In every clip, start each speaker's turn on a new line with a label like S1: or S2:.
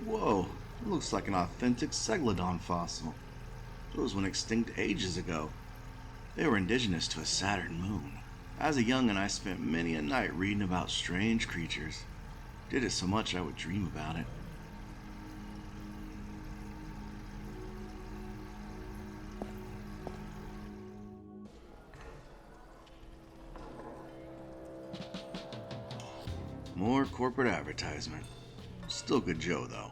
S1: Whoa, it looks like an authentic Ceglodon fossil. Those went extinct ages ago. They were indigenous to a Saturn moon. As a youngin', I spent many a night reading about strange creatures. Did it so much I would dream about it. More corporate advertisement. Still good Joe, though.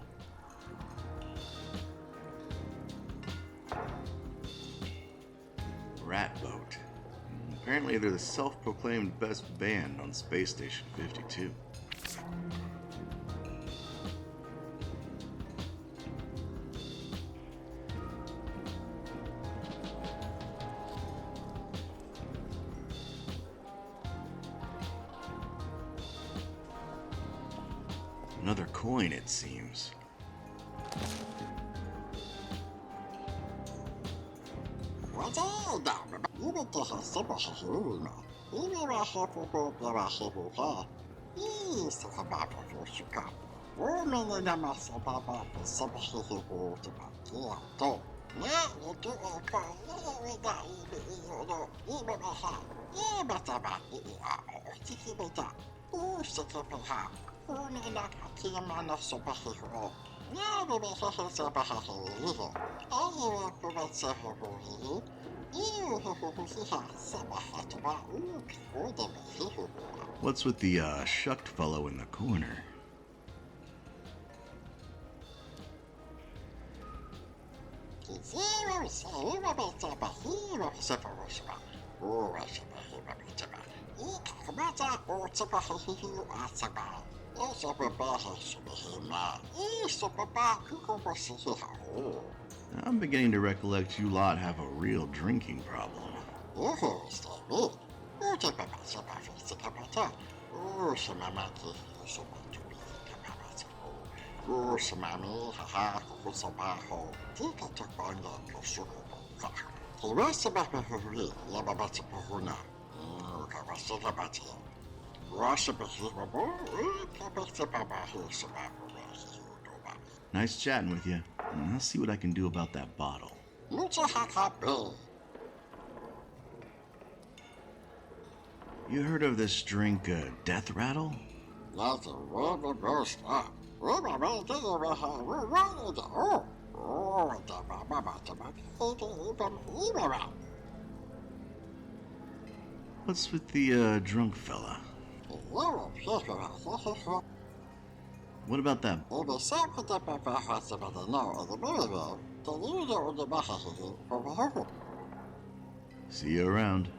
S1: Rat Boat. Apparently they're the self-proclaimed best band on Space Station 52. Another coin, it seems. What's with the shucked fellow in the corner? I'm beginning to recollect you lot have a real drinking problem. Nice chatting with you. I'll see what I can do about that bottle. You heard of this drink, Death Rattle? What's with the drunk fella? What about that? See you around.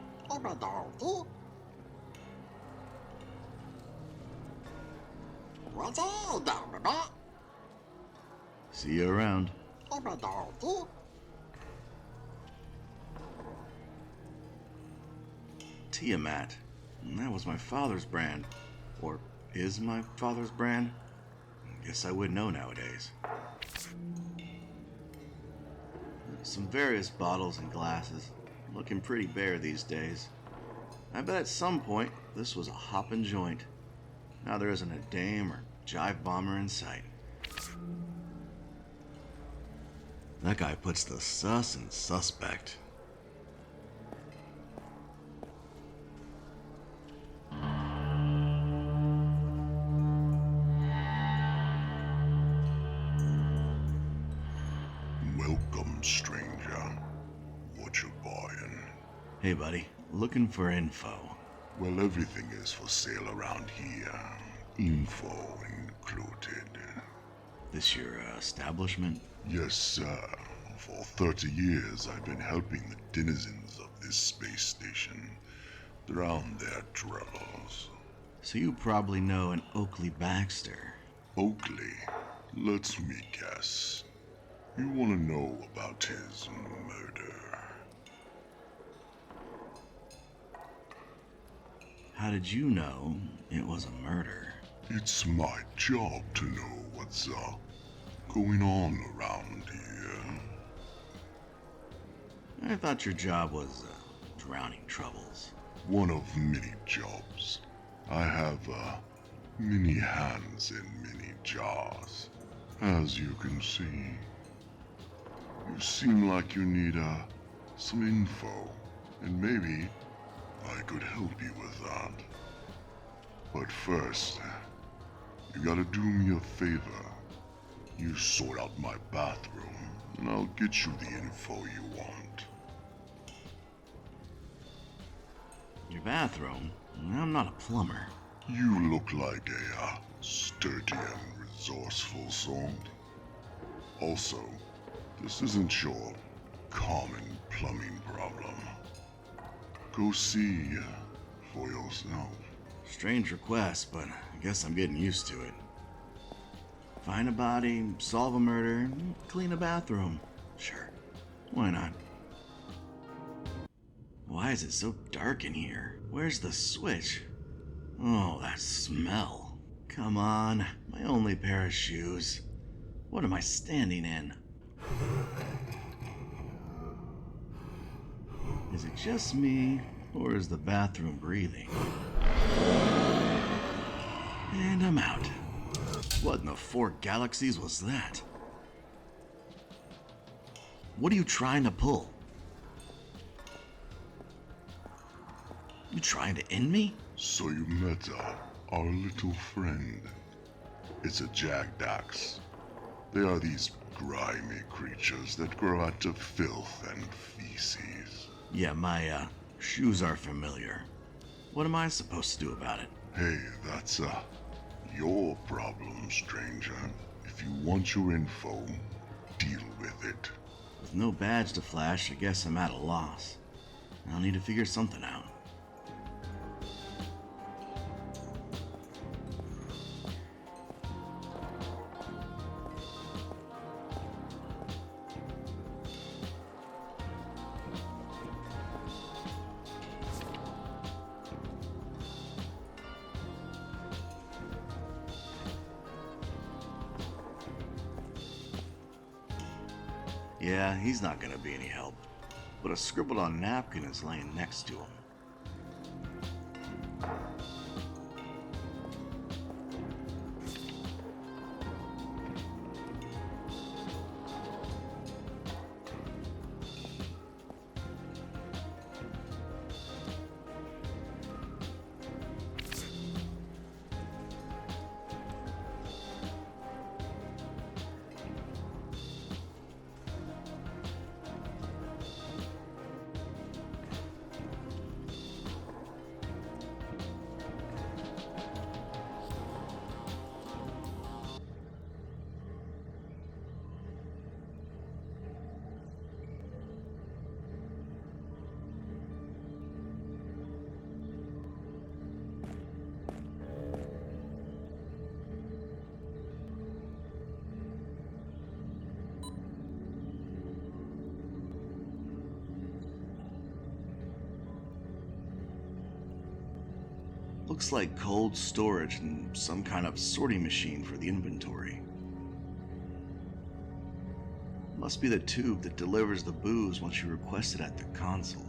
S1: See you around. Tiamat. That was my father's brand. Or is my father's brand? Guess I would know nowadays. Some various bottles and glasses. Looking pretty bare these days. I bet at some point this was a hoppin' joint. Now there isn't a dame or jive bomber in sight. That guy puts the sus in suspect.
S2: Welcome, stranger. What you buying?
S1: Hey buddy, looking for info.
S2: Well, everything is for sale around here. Info included.
S1: This your establishment?
S2: Yes, sir. For 30 years, I've been helping the denizens of this space station drown their troubles.
S1: So you probably know an Oakley Baxter.
S2: Oakley? Let me guess. You want to know about his murder?
S1: How did you know it was a murder?
S2: It's my job to know what's going on around here.
S1: I thought your job was drowning troubles.
S2: One of many jobs. I have many hands in many jars. As you can see, you seem like you need some info, and maybe I could help you with that. But first, you gotta do me a favor. You sort out my bathroom, and I'll get you the info you want.
S1: Your bathroom? I'm not a plumber.
S2: You look like a sturdy and resourceful sort. Also, this isn't your common plumbing problem. Go see for yourself.
S1: Strange request, but I guess I'm getting used to it. Find a body, solve a murder, clean a bathroom. Sure, why not? Why is it so dark in here? Where's the switch? Oh, that smell. Come on, my only pair of shoes. What am I standing in? Is it just me, or is the bathroom breathing? And I'm out. What in the 4 galaxies was that? What are you trying to pull? You trying to end me?
S2: So you met our little friend. It's a Jagdax. They are these grimy creatures that grow out of filth and feces.
S1: Yeah, my shoes are familiar. What am I supposed to do about it?
S2: Hey, that's your problem, stranger. If you want your info, deal with it.
S1: With no badge to flash, I guess I'm at a loss. I'll need to figure something out. Yeah, he's not gonna be any help. But a scribbled on napkin is laying next to him. Looks like cold storage and some kind of sorting machine for the inventory. Must be the tube that delivers the booze once you request it at the console.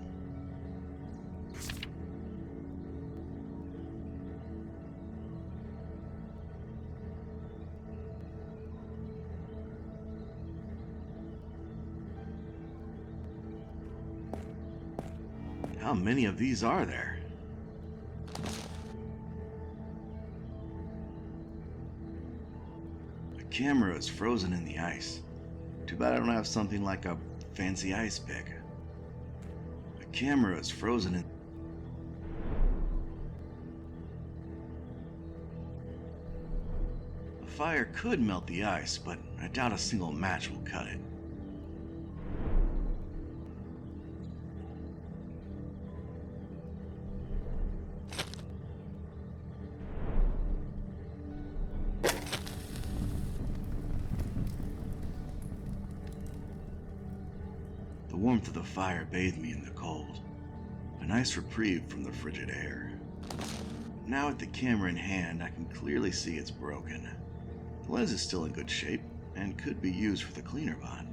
S1: How many of these are there? The camera is frozen in the ice. Too bad I don't have something like a fancy ice pick. The camera is frozen in... A fire could melt the ice, but I doubt a single match will cut it. The warmth of the fire bathed me in the cold. A nice reprieve from the frigid air. Now with the camera in hand, I can clearly see it's broken. The lens is still in good shape and could be used for the cleaner bot.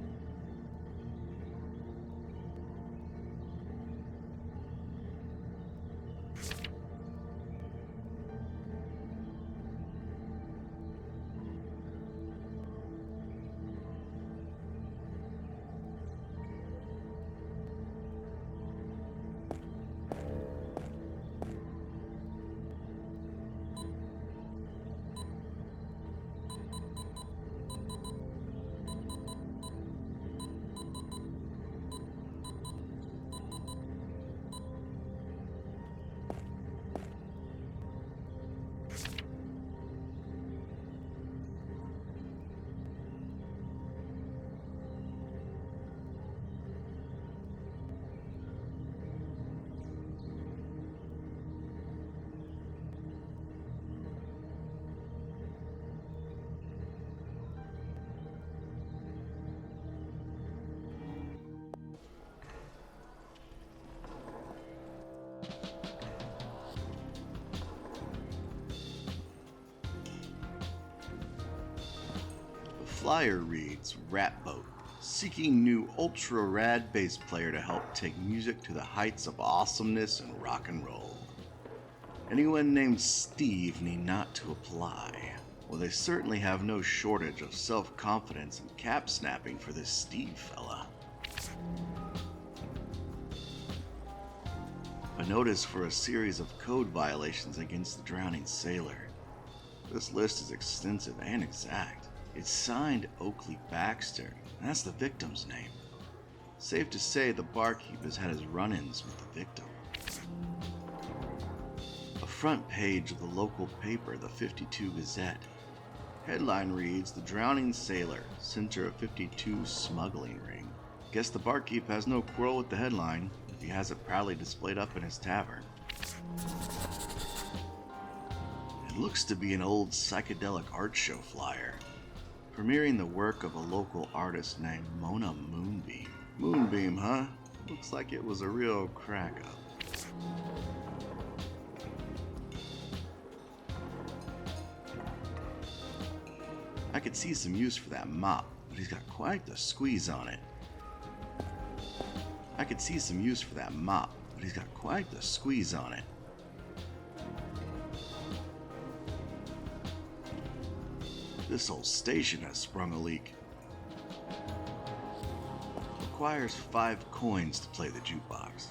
S1: flyer reads Rat Boat, seeking new ultra rad bass player to help take music to the heights of awesomeness and rock and roll. Anyone named Steve need not to apply. Well, they certainly have no shortage of self-confidence and cap snapping for this Steve fella. A notice for a series of code violations against the drowning sailor. This list is extensive and exact. It's signed Oakley Baxter, and that's the victim's name. Safe to say the barkeep has had his run-ins with the victim. A front page of the local paper, the 52 Gazette. Headline reads, "The Drowning Sailor, Center of 52 Smuggling Ring." Guess the barkeep has no quarrel with the headline if he has it proudly displayed up in his tavern. It looks to be an old psychedelic art show flyer, premiering the work of a local artist named Mona Moonbeam. Moonbeam, huh? Looks like it was a real crack-up. I could see some use for that mop, but he's got quite the squeeze on it. This whole station has sprung a leak. Requires 5 coins to play the jukebox.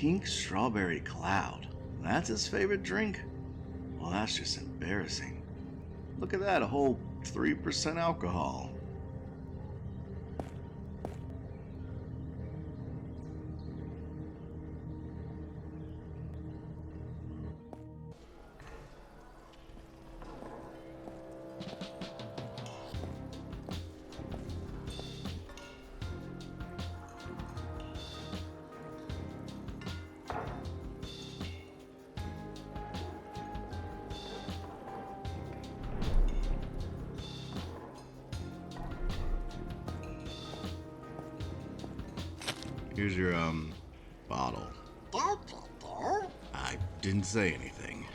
S1: pink strawberry cloud. That's his favorite drink? Well, that's just embarrassing. Look at that, a whole 3% alcohol. Here's your, bottle.
S3: Don't you do?
S1: I didn't say anything.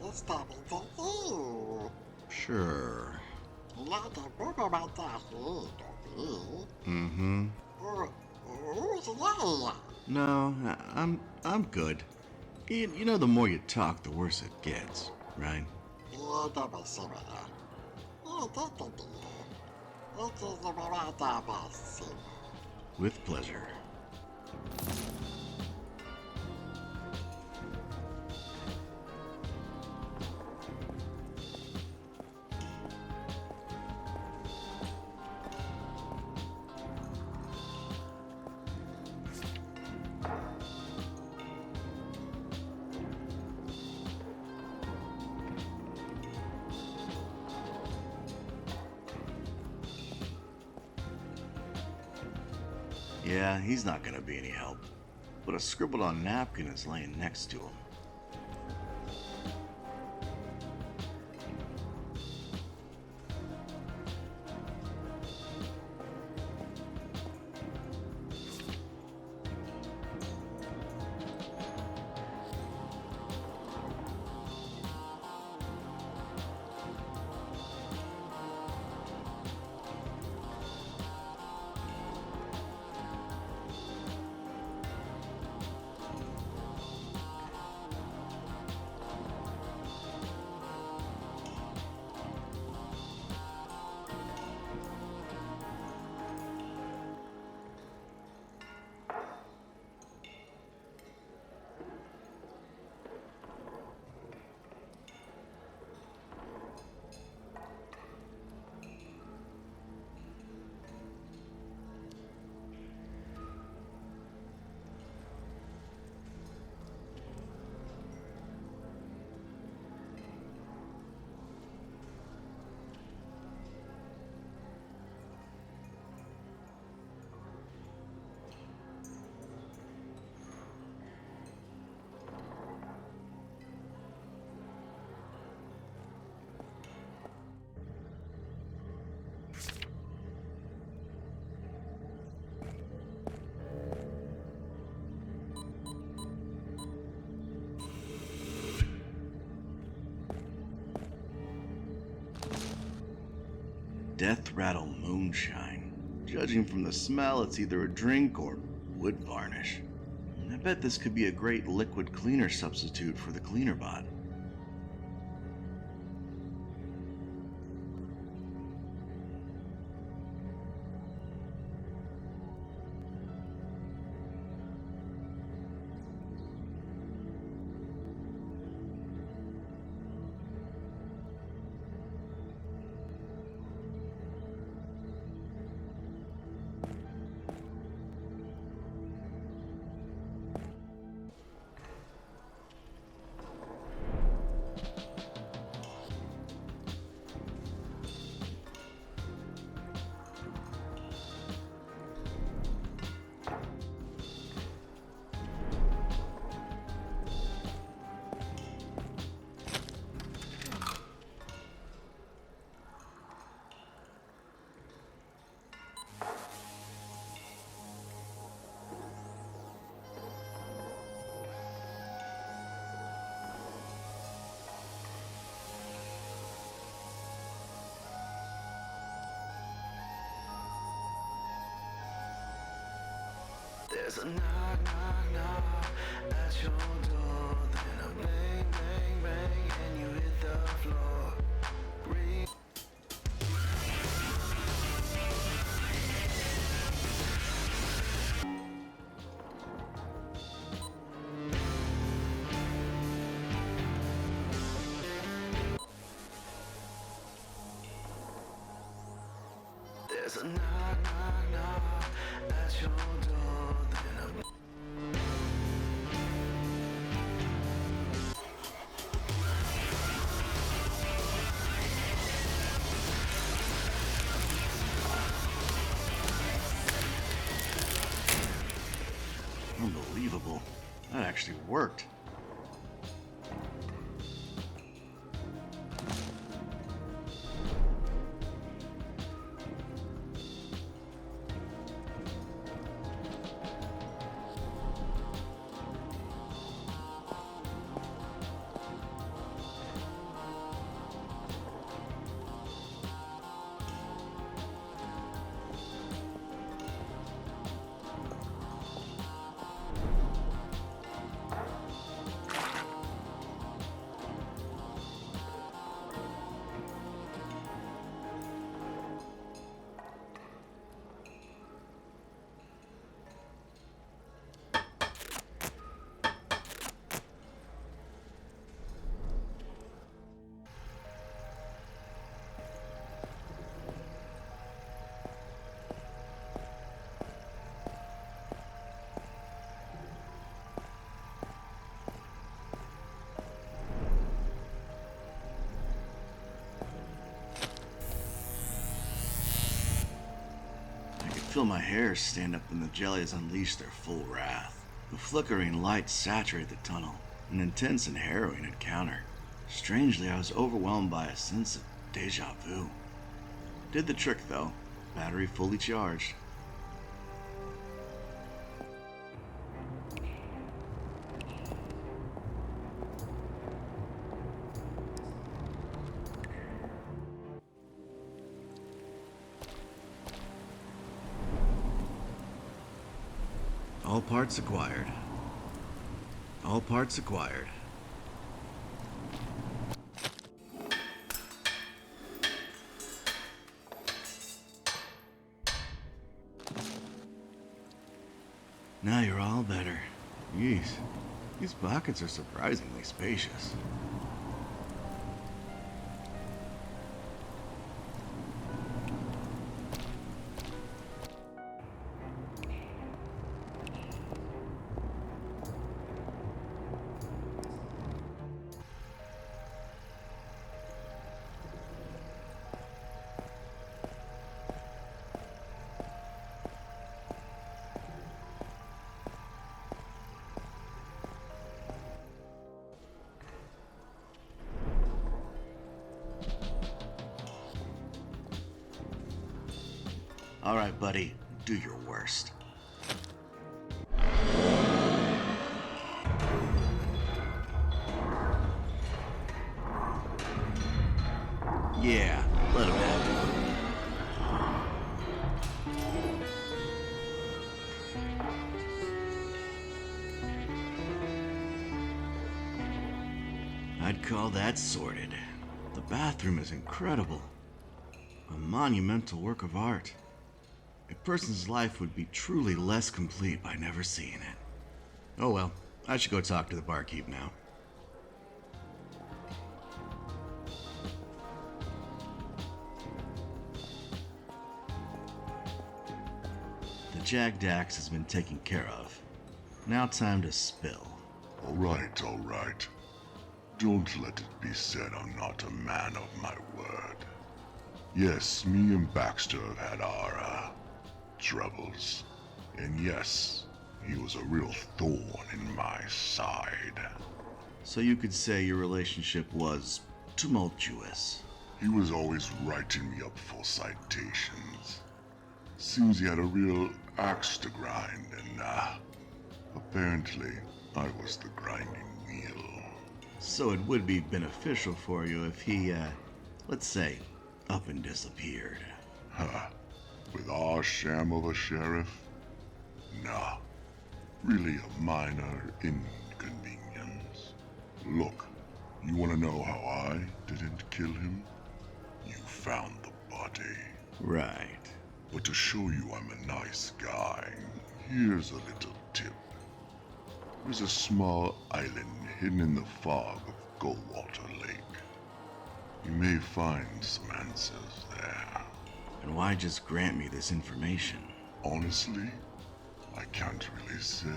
S3: It's coming to you.
S1: Sure.
S3: Not a book about that here, do
S1: Mm-hmm.
S3: Who's that?
S1: No, I'm good. You know, the more you talk, the worse it gets, right?
S3: You don't be silly. You don't be. It is the right silly.
S1: With pleasure. Yeah, he's not gonna be any help. But a scribbled on napkin is laying next to him. Death Rattle Moonshine. Judging from the smell, it's either a drink or wood varnish. I bet this could be a great liquid cleaner substitute for the cleaner bot.
S4: There's a knock, knock, knock at your door. Then a bang, bang, bang, and you hit the floor. Ring. There's a knock, knock, knock at your door. Then I'm
S1: Unbelievable. That actually worked. Feel my hair stand up when the jellies unleash their full wrath. The flickering lights saturate the tunnel, an intense and harrowing encounter. Strangely, I was overwhelmed by a sense of deja vu. Did the trick though, battery fully charged. All parts acquired. All parts acquired. Now you're all better. Jeez, these pockets are surprisingly spacious. All right, buddy, do your worst. Yeah, let him have it. I'd call that sorted. The bathroom is incredible. A monumental work of art. A person's life would be truly less complete by never seeing it. Oh well, I should go talk to the barkeep now. The jagged axe has been taken care of. Now time to spill.
S2: All right, all right. Don't let it be said I'm not a man of my word. Yes, me and Baxter have had our, troubles. And yes, he was a real thorn in my side.
S1: So you could say your relationship was tumultuous.
S2: He was always writing me up for citations. Seems he had a real axe to grind, and apparently I was the grinding wheel.
S1: So it would be beneficial for you if he, let's say, up and disappeared.
S2: Huh. With our sham of a sheriff? Nah. Really a minor inconvenience. Look, you wanna know how I didn't kill him? You found the body.
S1: Right.
S2: But to show you I'm a nice guy, here's a little tip. There's a small island hidden in the fog of Goldwater Lake. You may find some answers there.
S1: And why just grant me this information?
S2: Honestly, I can't really say.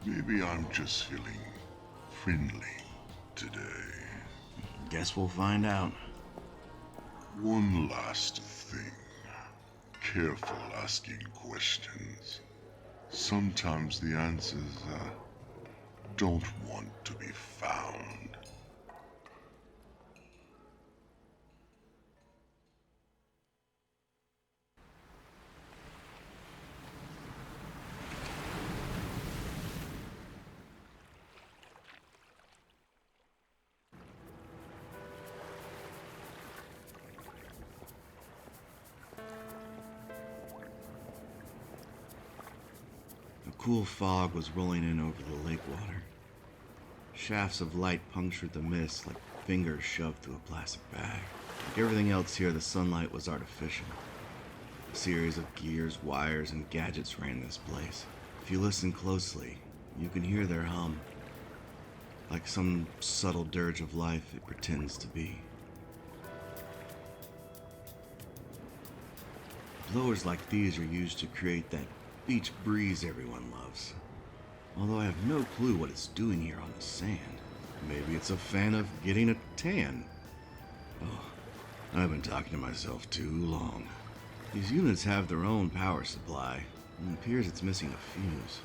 S2: Maybe I'm just feeling friendly today.
S1: Guess we'll find out.
S2: One last thing. Careful asking questions. Sometimes the answers don't want to be found.
S1: A cool fog was rolling in over the lake water. Shafts of light punctured the mist like fingers shoved through a plastic bag. Like everything else here, the sunlight was artificial. A series of gears, wires, and gadgets ran this place. If you listen closely, you can hear their hum. Like some subtle dirge of life it pretends to be. Blowers like these are used to create that beach breeze everyone loves. Although I have no clue what it's doing here on the sand. Maybe it's a fan of getting a tan. Oh, I've been talking to myself too long. These units have their own power supply, and it appears it's missing a fuse.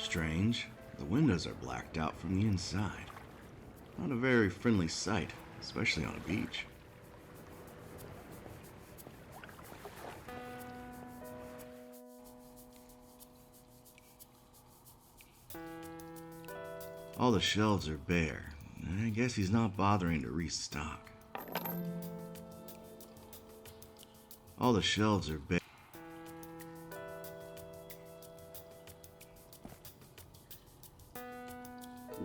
S1: Strange, the windows are blacked out from the inside. Not a very friendly sight, especially on a beach. All the shelves are bare. I guess he's not bothering to restock. All the shelves are bare.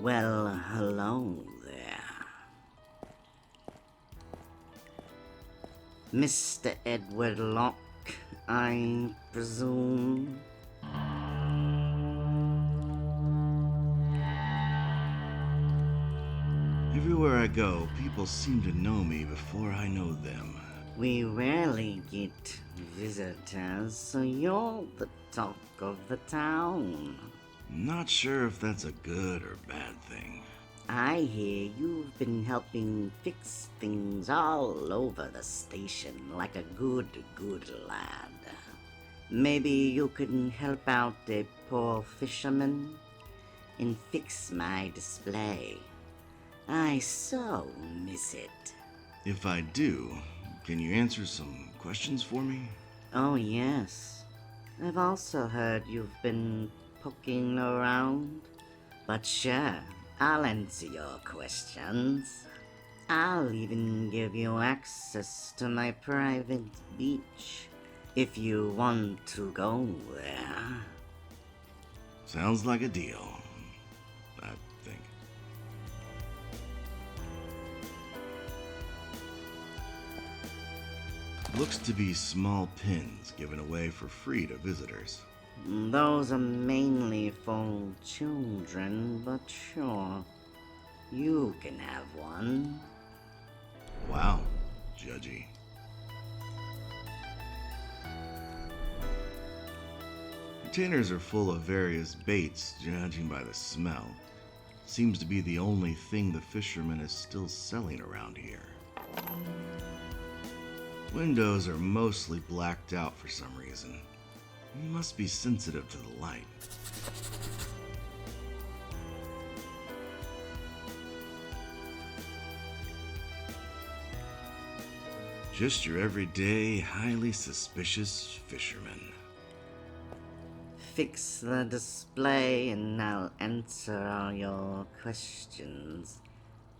S5: Well, hello there. Mr. Edward Locke, I presume?
S1: Everywhere I go, people seem to know me before I know them.
S5: We rarely get visitors, so you're the talk of the town.
S1: Not sure if that's a good or bad thing.
S5: I hear you've been helping fix things all over the station like a good lad. Maybe you can help out a poor fisherman and fix my display. I so miss it.
S1: If I do, can you answer some questions for me?
S5: Oh yes. I've also heard you've been poking around. But sure, I'll answer your questions. I'll even give you access to my private beach if you want to go there.
S1: Sounds like a deal, I think. Looks to be small pins given away for free to visitors.
S5: Those are mainly for children, but sure, you can have one.
S1: Wow, judgy. Containers are full of various baits, judging by the smell. Seems to be the only thing the fisherman is still selling around here. Windows are mostly blacked out for some reason. He must be sensitive to the light. Just your everyday, highly suspicious fisherman.
S5: Fix the display and I'll answer all your questions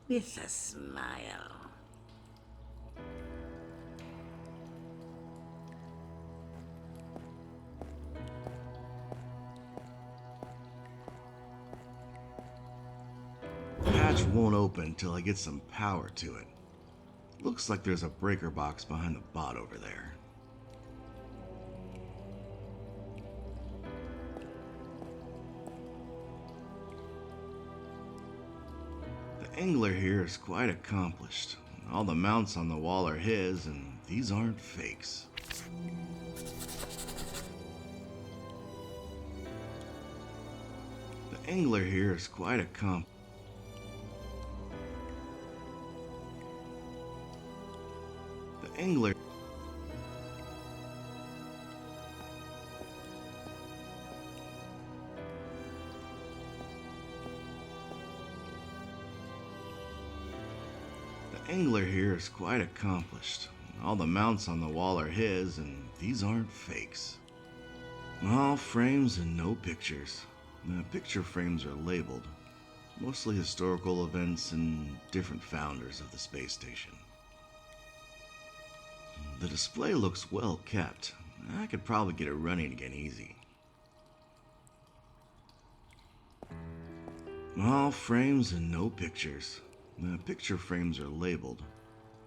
S5: with a smile.
S1: The hatch won't open till I get some power to it. Looks like there's a breaker box behind the bot over there. The angler here is quite accomplished. All the mounts on the wall are his, and these aren't fakes. The angler here is quite accomplished. The angler. The angler here is quite accomplished. All the mounts on the wall are his, and these aren't fakes. All frames and no pictures. The picture frames are labeled. Mostly historical events and different founders of the space station. The display looks well kept. I could probably get it running again easy. All frames and no pictures. The picture frames are labeled.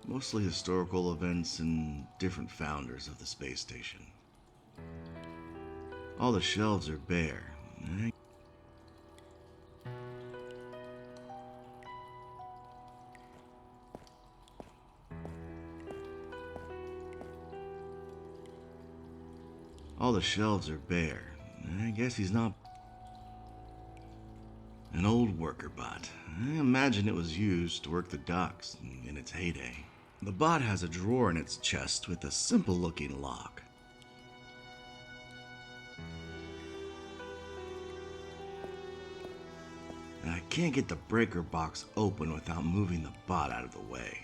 S1: Mostly historical events and different founders of the space station. All the shelves are bare. All the shelves are bare. I guess he's not. An old worker bot. I imagine it was used to work the docks in its heyday. The bot has a drawer in its chest with a simple-looking lock. I can't get the breaker box open without moving the bot out of the way.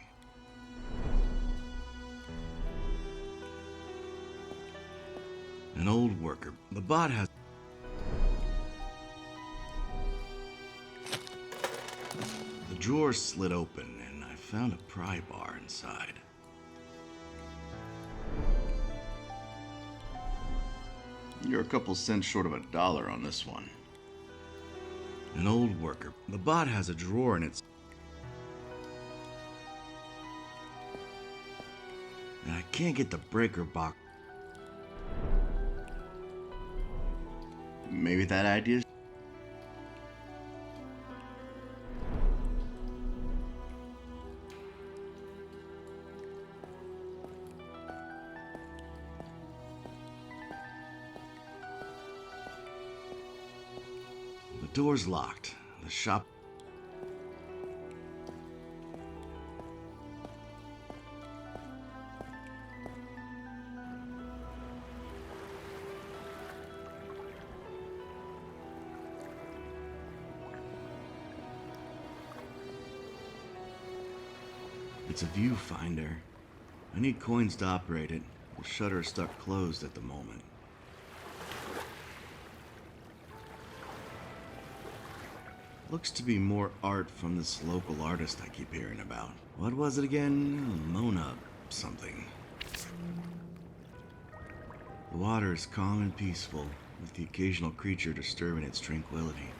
S1: An old worker. The bot has. The drawer slid open and I found a pry bar inside. You're a couple cents short of $1 on this one. An old worker. The bot has a drawer in its. I can't get the breaker box. Maybe that idea. The door's locked. The shop. It's a viewfinder. I need coins to operate it. The shutter is stuck closed at the moment. Looks to be more art from this local artist I keep hearing about. What was it again? Mona something. The water is calm and peaceful, with the occasional creature disturbing its tranquility.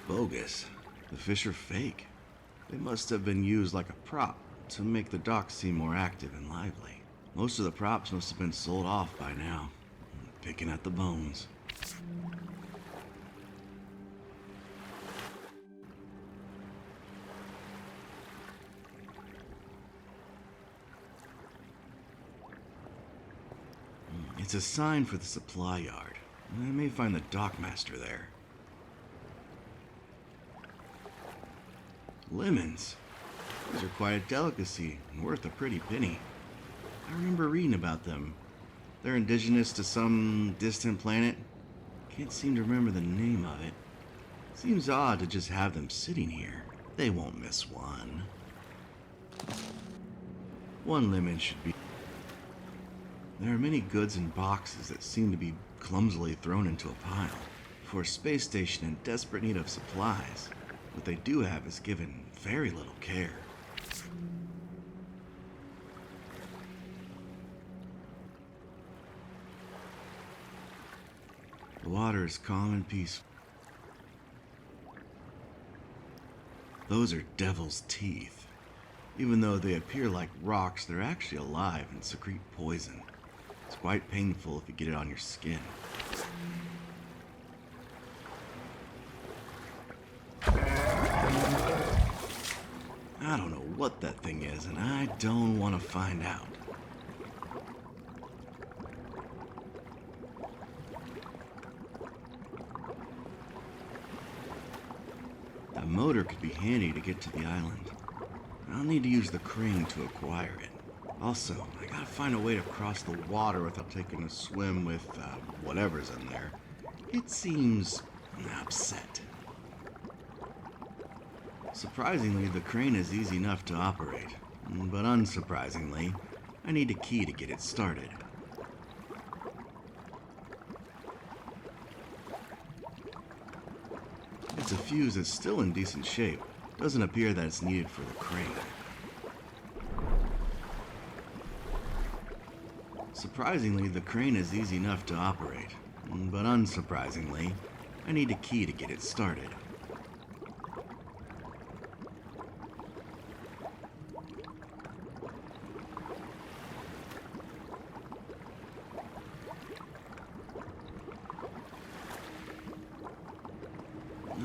S1: bogus. The fish are fake. They must have been used like a prop to make the dock seem more active and lively. Most of the props must have been sold off by now. Picking at the bones. It's a sign for the supply yard. I may find the dockmaster there. Lemons. These are quite a delicacy and worth a pretty penny. I remember reading about them. They're indigenous to some distant planet. Can't seem to remember the name of it. Seems odd to just have them sitting here. They won't miss one. One lemon should be... There are many goods in boxes that seem to be clumsily thrown into a pile. For a space station in desperate need of supplies, what they do have is given very little care. The water is calm and peaceful. Those are devil's teeth. Even though they appear like rocks, they're actually alive and secrete poison. It's quite painful if you get it on your skin. I don't know what that thing is, and I don't want to find out. The motor could be handy to get to the island. I'll need to use the crane to acquire it. Also, I gotta find a way to cross the water without taking a swim with whatever's in there. It seems upset. Surprisingly, the crane is easy enough to operate, but unsurprisingly, I need a key to get it started. It's a fuse that's still in decent shape. Doesn't appear that it's needed for the crane. Surprisingly, the crane is easy enough to operate, but unsurprisingly, I need a key to get it started.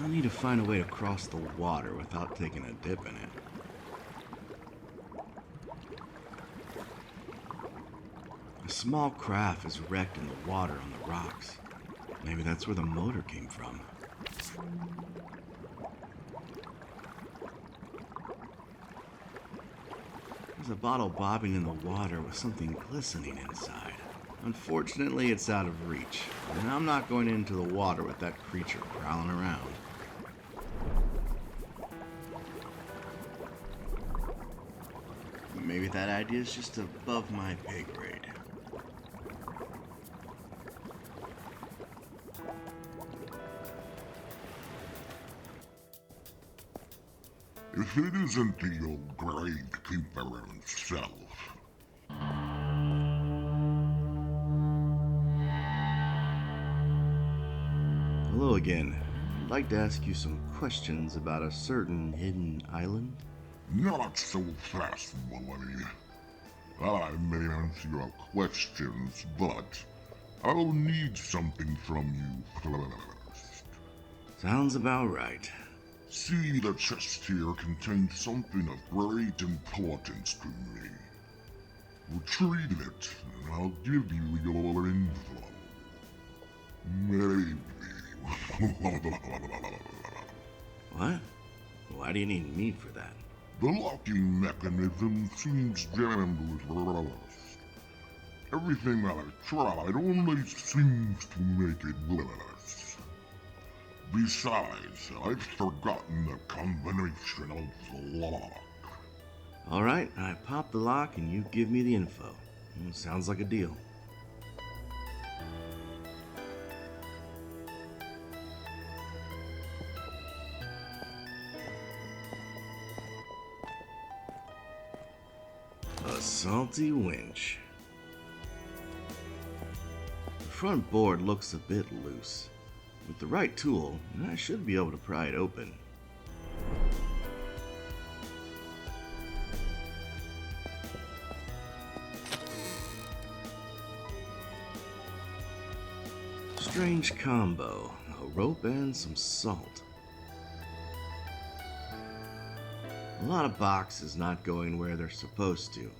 S1: I'll need to find a way to cross the water without taking a dip in it. A small craft is wrecked in the water on the rocks. Maybe that's where the motor came from. There's a bottle bobbing in the water with something glistening inside. Unfortunately, it's out of reach, and I'm not going into the water with that creature prowling around. Maybe that idea is just above my pay grade.
S2: If it isn't your great keeper himself.
S1: Hello again. I'd like to ask you some questions about a certain hidden island.
S2: Not so fast, boy. I may answer your questions, but I'll need something from you first.
S1: Sounds about right.
S2: See, the chest here contains something of great importance to me. Retrieve it, and I'll give you your info. Maybe.
S1: What? Why do you need me for that?
S2: The locking mechanism seems jammed with rust. Everything I've tried only seems to make it worse. Besides, I've forgotten the combination of the lock.
S1: Alright, I pop the lock and you give me the info. Sounds like a deal. A salty winch. The front board looks a bit loose. With the right tool, I should be able to pry it open. Strange combo, a rope and some salt. A lot of boxes not going where they're supposed to.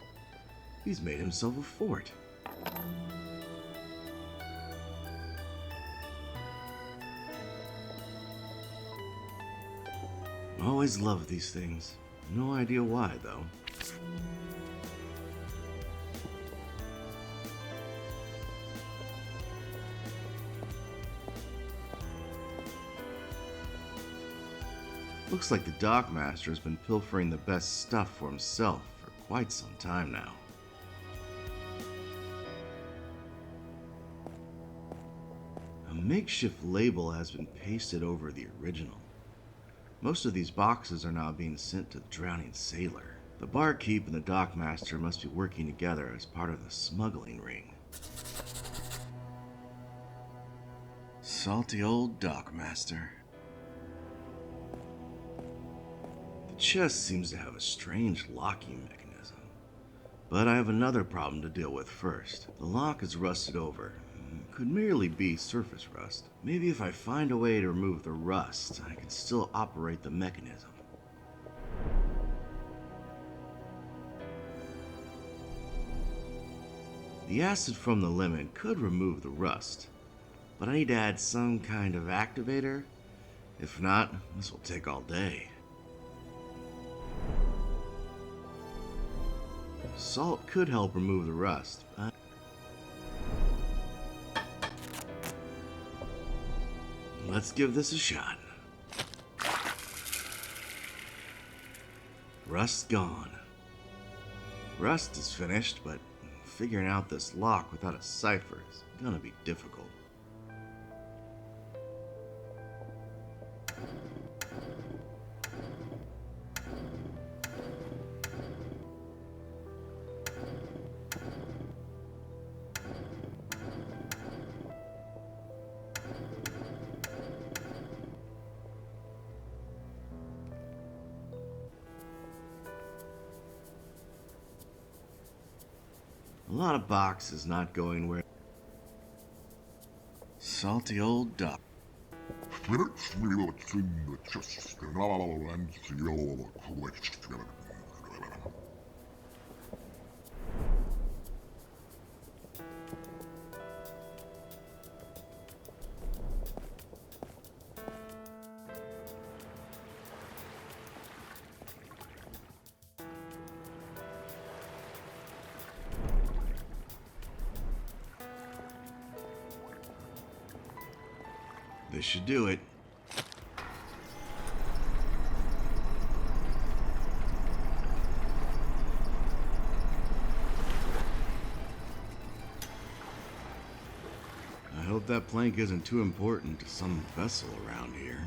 S1: He's made himself a fort. Always loved these things. No idea why, though. Looks like the dockmaster has been pilfering the best stuff for himself for quite some time now. A makeshift label has been pasted over the original. Most of these boxes are now being sent to the drowning sailor. The barkeep and the dockmaster must be working together as part of the smuggling ring. Salty old dockmaster. The chest seems to have a strange locking mechanism. But I have another problem to deal with first. The lock is rusted over. Could merely be surface rust. Maybe if I find a way to remove the rust, I can still operate the mechanism. The acid from the lemon could remove the rust, but I need to add some kind of activator. If not, this will take all day. Salt could help remove the rust, but let's give this a shot. Rust gone. Rust is finished, but figuring out this lock without a cipher is gonna be difficult. A lot of boxes not going where. Salty old duck. This should do it. I hope that plank isn't too important to some vessel around here.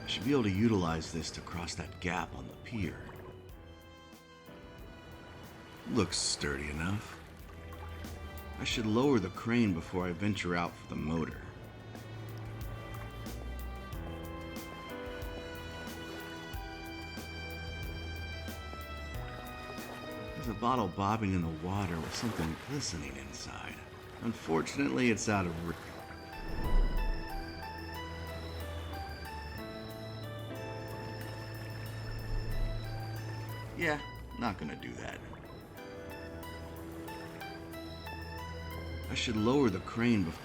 S1: I should be able to utilize this to cross that gap on the pier. Looks sturdy enough. I should lower the crane before I venture out for the motor. There's a bottle bobbing in the water with something glistening inside. Unfortunately, it's out of reach. Yeah, not gonna do that. I should lower the crane before.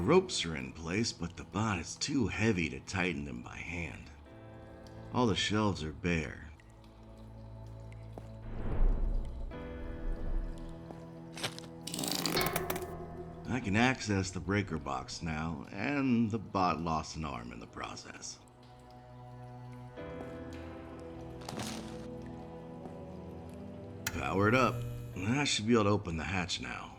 S1: ropes are in place, but the bot is too heavy to tighten them by hand. All the shelves are bare. I can access the breaker box now, and the bot lost an arm in the process. Powered up. I should be able to open the hatch now.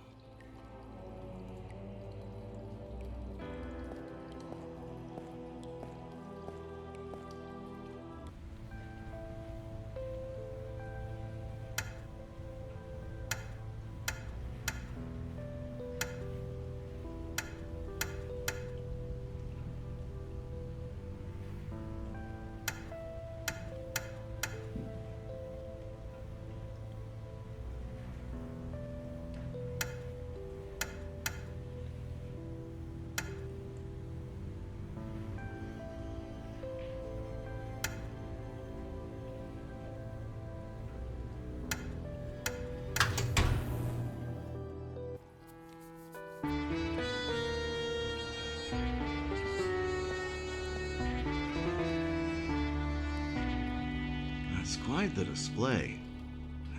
S1: That's quite the display.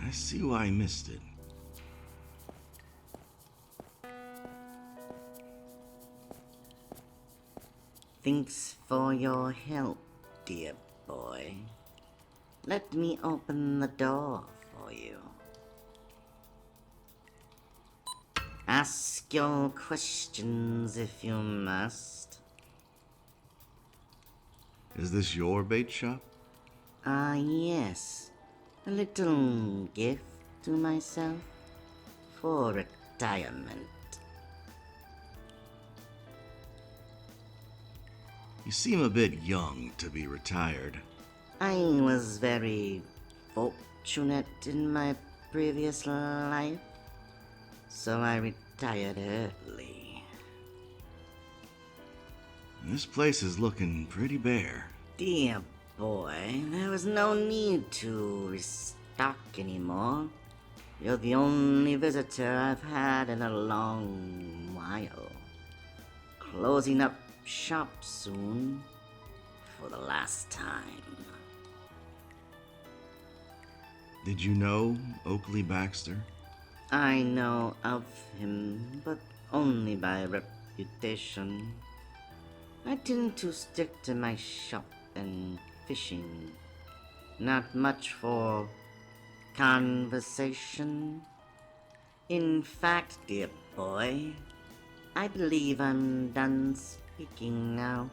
S1: I see why I missed it.
S5: Thanks for your help, dear boy. Let me open the door for you. Ask your questions if you must.
S1: Is this your bait shop?
S5: Yes. A little gift to myself for retirement.
S1: You seem a bit young to be retired.
S5: I was very fortunate in my previous life, so I retired early.
S1: This place is looking pretty bare.
S5: Dear boy, there was no need to restock anymore. You're the only visitor I've had in a long while. Closing up shop soon for the last time.
S1: Did you know Oakley Baxter?
S5: I know of him, but only by reputation. I tend to stick to my shop and fishing. Not much for conversation. In fact, dear boy, I believe I'm done speaking now.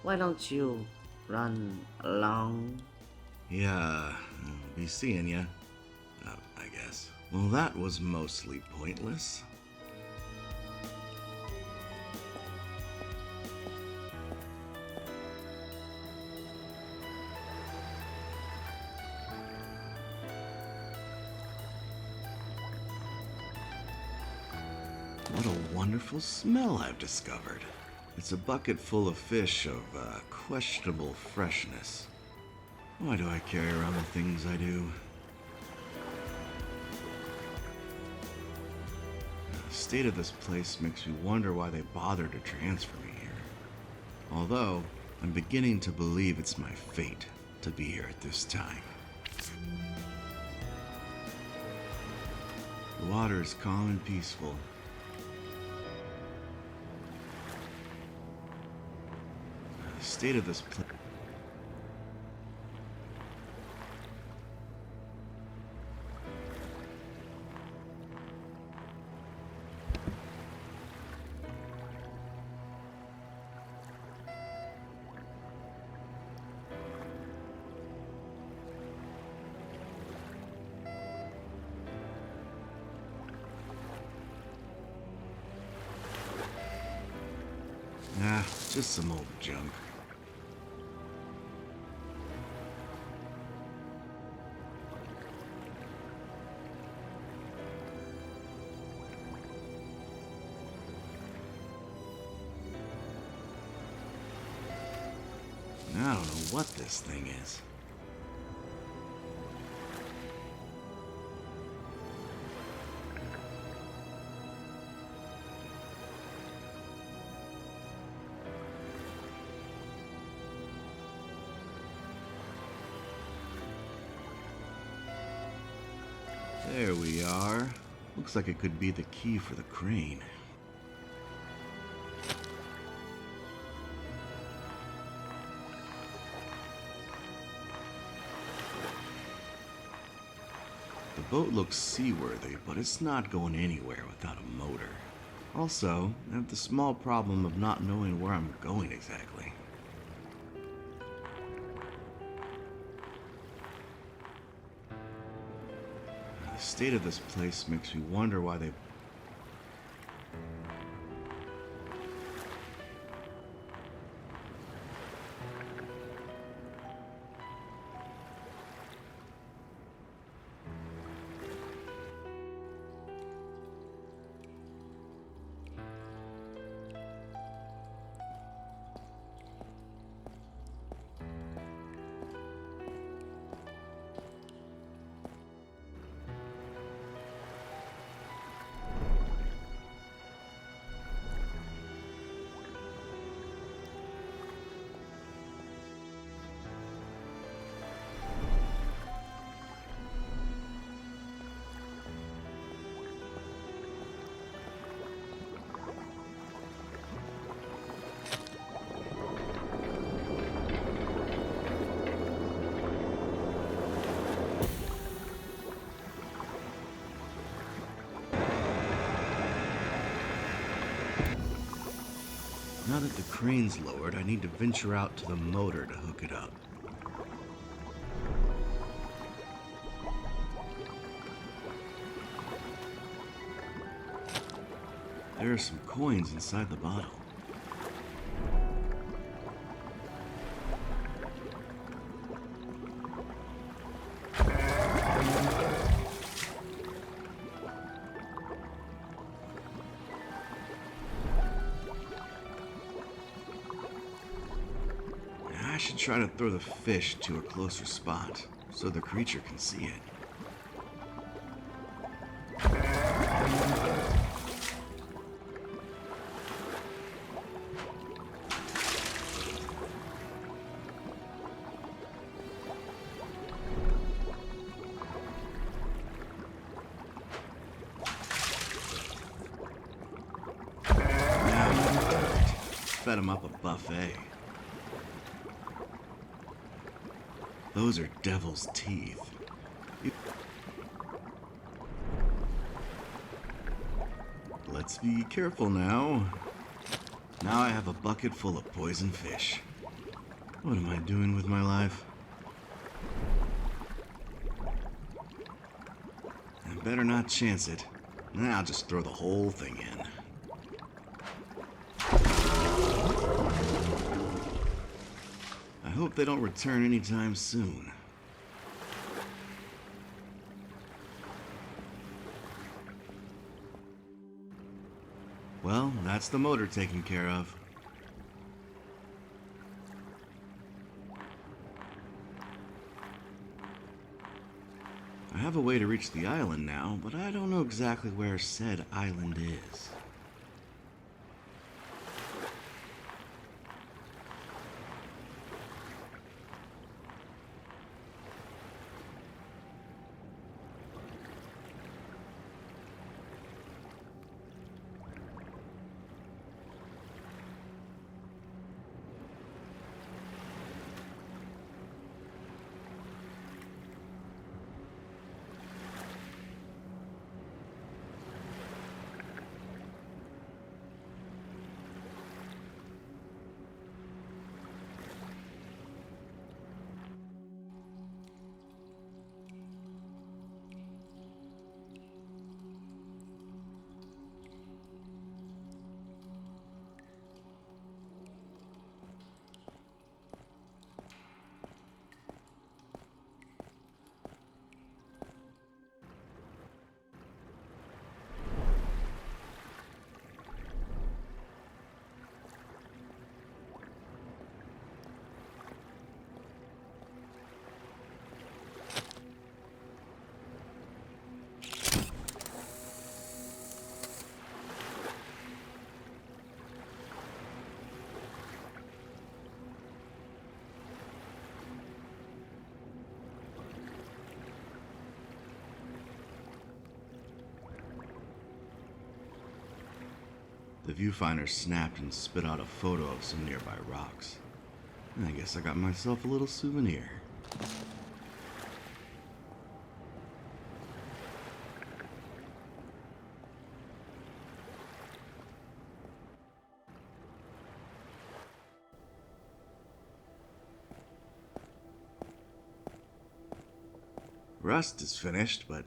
S5: Why don't you run along?
S1: Yeah, I'll be seeing ya. I guess. Well, that was mostly pointless. What a wonderful smell I've discovered. It's a bucket full of fish of questionable freshness. Why do I carry around the things I do? The state of this place makes me wonder why they bothered to transfer me here. Although, I'm beginning to believe it's my fate to be here at this time. The water is calm and peaceful. The state of this place. Nah, just some old junk. I don't know what this thing is. There we are. Looks like it could be the key for the crane. The boat looks seaworthy, but it's not going anywhere without a motor. Also, I have the small problem of not knowing where I'm going exactly. The state of this place makes me wonder why they... Now that the crane's lowered, I need to venture out to the motor to hook it up. There are some coins inside the bottle. I should try to throw the fish to a closer spot so the creature can see it. Fed him up a buffet. Those are devil's teeth. Let's be careful now. Now I have a bucket full of poison fish. What am I doing with my life? I better not chance it. I'll just throw the whole thing in. I hope they don't return anytime soon. Well, that's the motor taken care of. I have a way to reach the island now, but I don't know exactly where said island is. The viewfinder snapped and spit out a photo of some nearby rocks. I guess I got myself a little souvenir. Rust is finished, but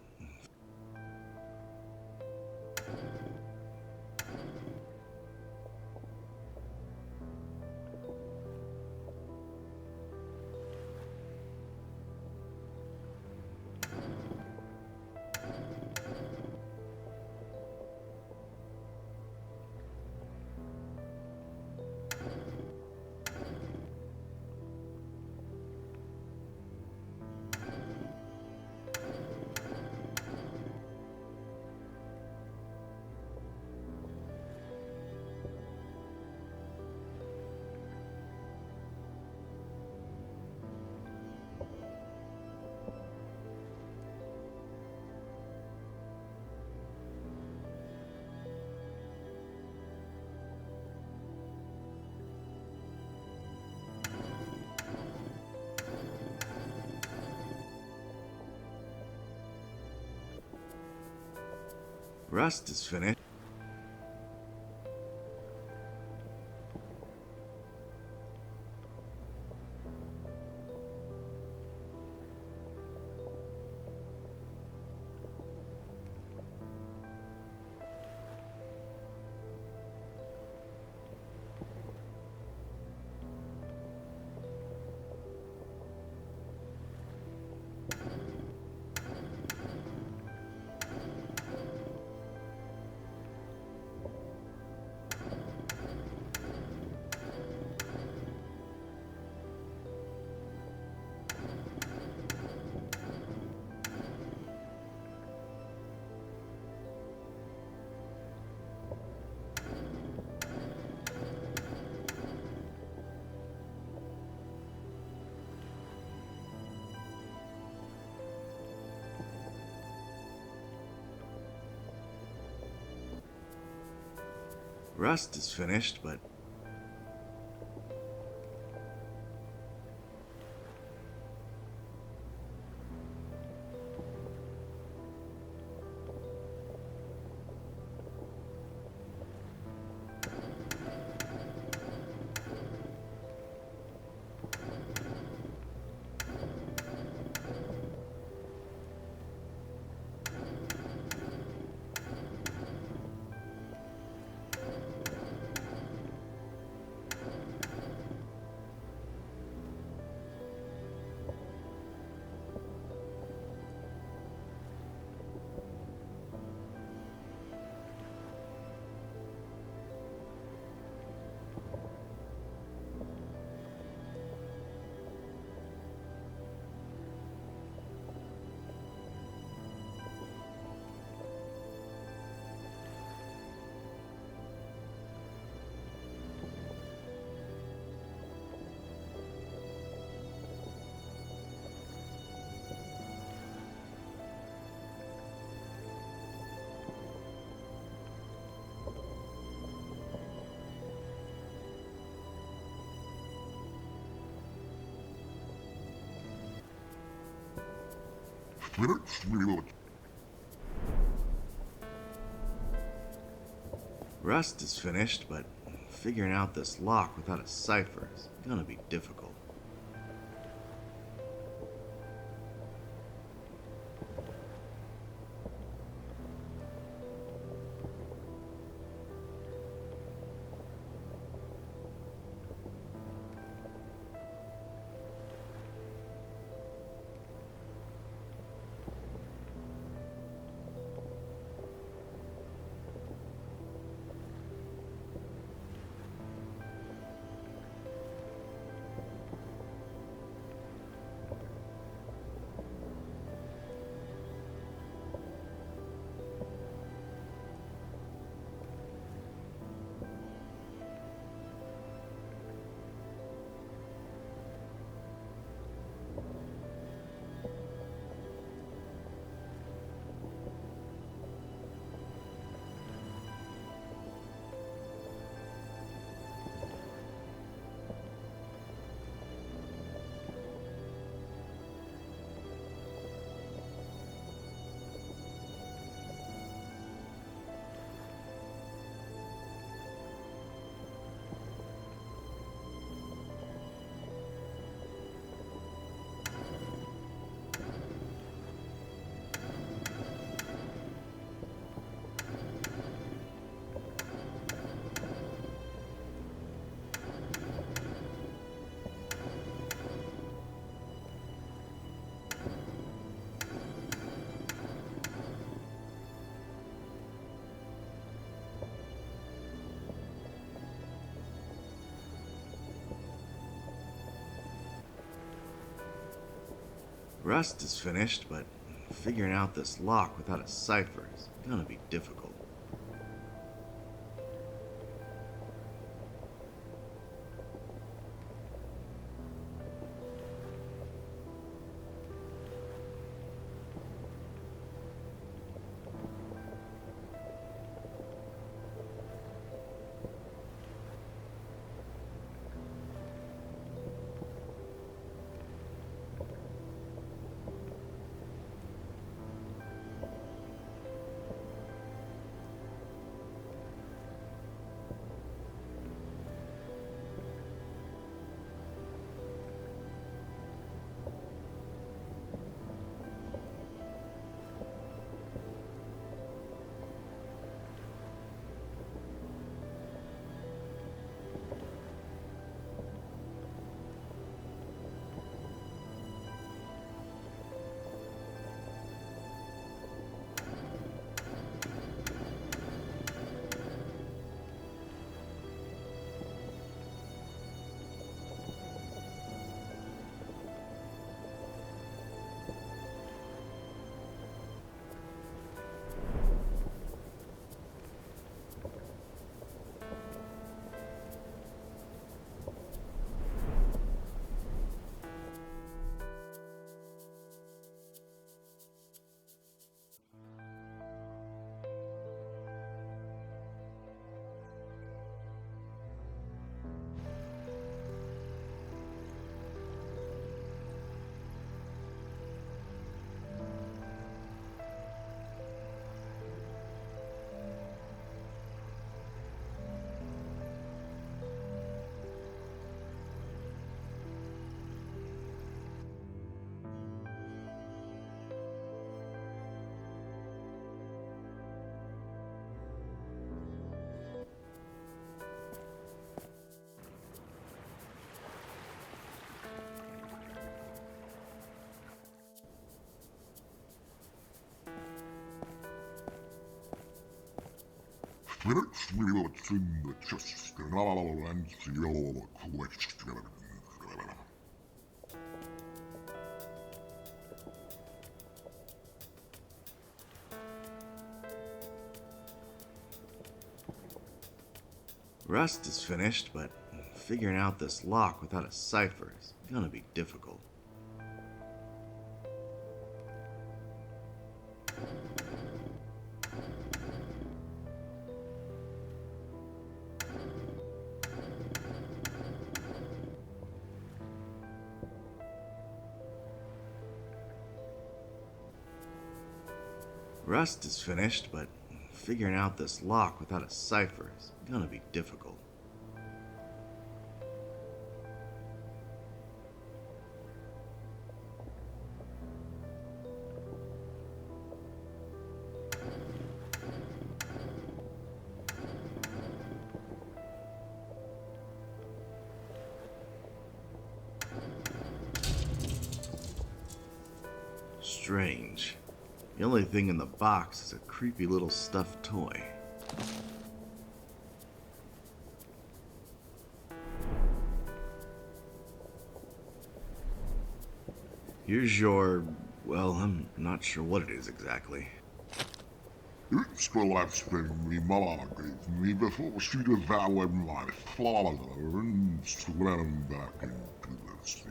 S1: Rust is finished. Rust is finished, but Rust is finished, but figuring out this lock without a cipher is gonna be difficult. Rust is finished, but figuring out this lock without a cipher is gonna be difficult.
S2: Finish me what's in the chest and seal question.
S1: Rust is finished, but figuring out this lock without a cipher is gonna be difficult. Rust is finished, but figuring out this lock without a cipher is gonna be difficult. Strange. The only thing in the box is a creepy little stuffed toy. Here's your... well, I'm not sure what it is exactly.
S2: It's the last thing me mama gave me before she devoured my father and swam back into the sea.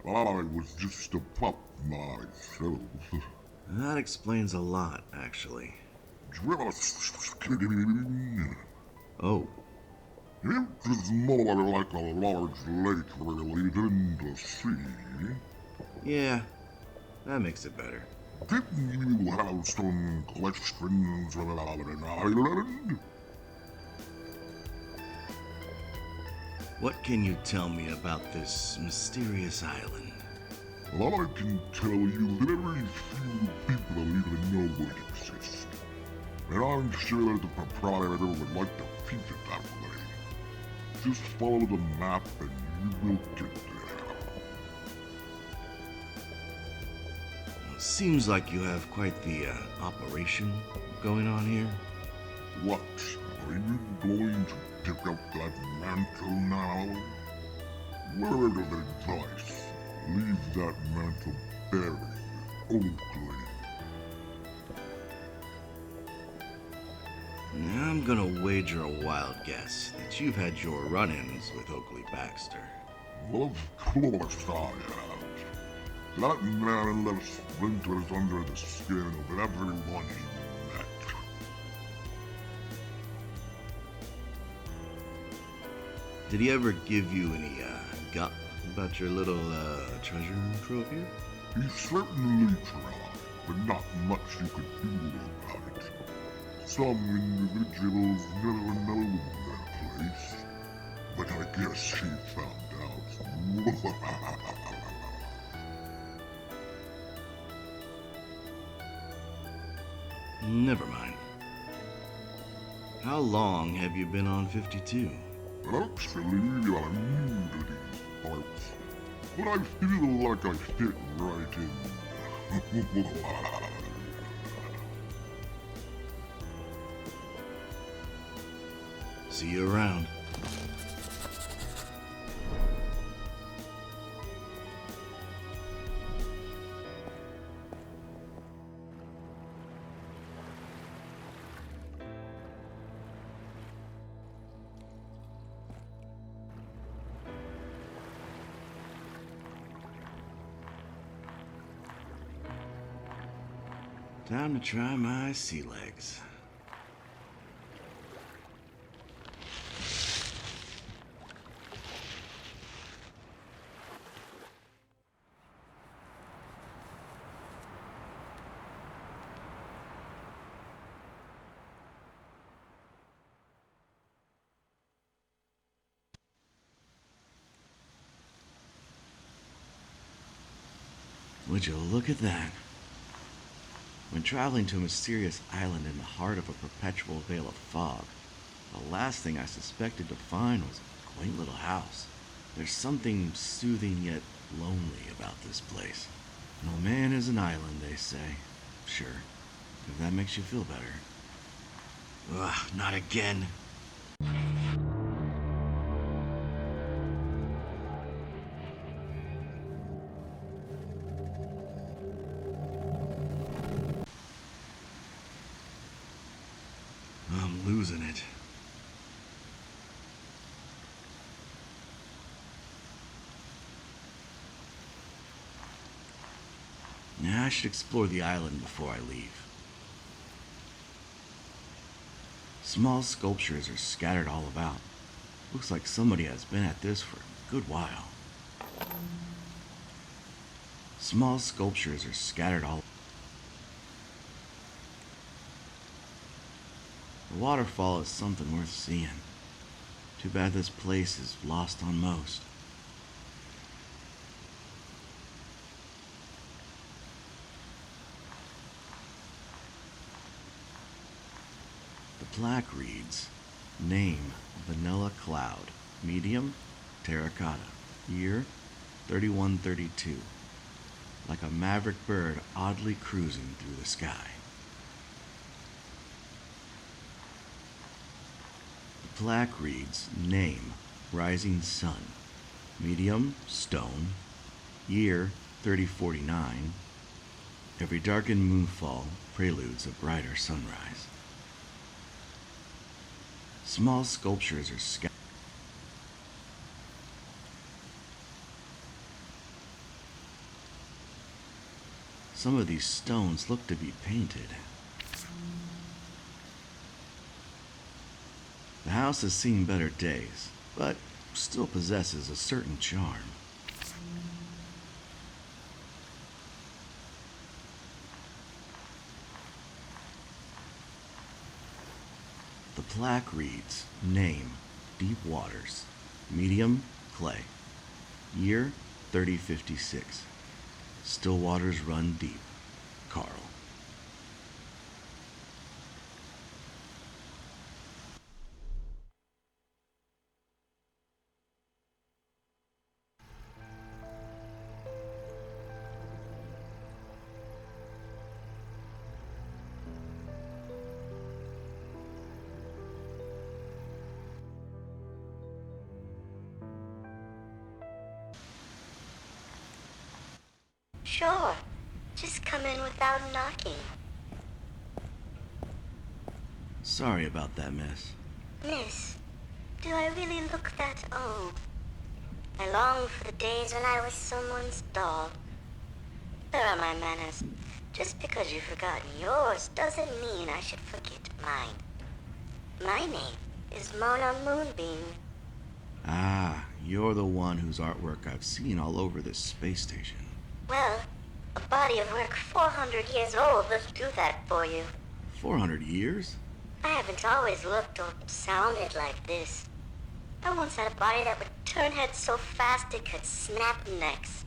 S2: I was just a pup myself.
S1: That explains a lot, actually.
S2: Just kidding.
S1: Oh,
S2: It is more like a large lake related to sea.
S1: yeah, that makes it better.
S2: Didn't you have some questions about an island?
S1: What can you tell me about this mysterious island?
S2: Well, I can tell you that very few people even know it exists. And I'm sure the proprietor would like to keep it that way. Just follow the map and you will get there.
S1: Seems like you have quite the operation going on here.
S2: What? Are you going to pick up that mantle now? Word of advice. Leave that mantle buried, Oakley.
S1: Now I'm gonna wager a wild guess that you've had your run-ins with Oakley Baxter.
S2: Of course I have. That man left splinters under the skin of everyone he met.
S1: Did he ever give you any gup about your little treasure trove here?
S2: He certainly tried, but not much you could do about it. Some individuals never know their place, but I guess he found out.
S1: Never mind. How long have you been on 52?
S2: Actually, I'm new to these parts, but I feel like I fit right in.
S1: See you around. Time to try my sea legs. Would you look at that? When traveling to a mysterious island in the heart of a perpetual veil of fog, the last thing I suspected to find was a quaint little house. There's something soothing yet lonely about this place. No man is an island, they say. Sure, if that makes you feel better. Ugh, not again. I'm losing it. Now I should explore the island before I leave. Small sculptures are scattered all about. Looks like somebody has been at this for a good while. Small sculptures are scattered all. The waterfall is something worth seeing. Too bad this place is lost on most. The plaque reads, name, Vanilla Cloud, medium, terracotta, year, 3132. Like a maverick bird oddly cruising through the sky. The plaque reads, name, Rising Sun, medium, stone, year, 3049. Every darkened moonfall preludes a brighter sunrise. Small sculptures are scattered. Some of these stones look to be painted. The house has seen better days, but still possesses a certain charm. The plaque reads, name, Deep Waters, medium, clay, year, 3056. Still waters run deep, Carl.
S6: Sure. Just come in without knocking.
S1: Sorry about that, miss.
S6: Miss, do I really look that old? I long for the days when I was someone's doll. There are my manners. Just because you've forgotten yours doesn't mean I should forget mine. My name is Mona Moonbeam.
S1: Ah, you're the one whose artwork I've seen all over this space station.
S6: Well, a body of work 400 years old will do that for you.
S1: 400 years?
S6: I haven't always looked or sounded like this. I once had a body that would turn heads so fast it could snap necks.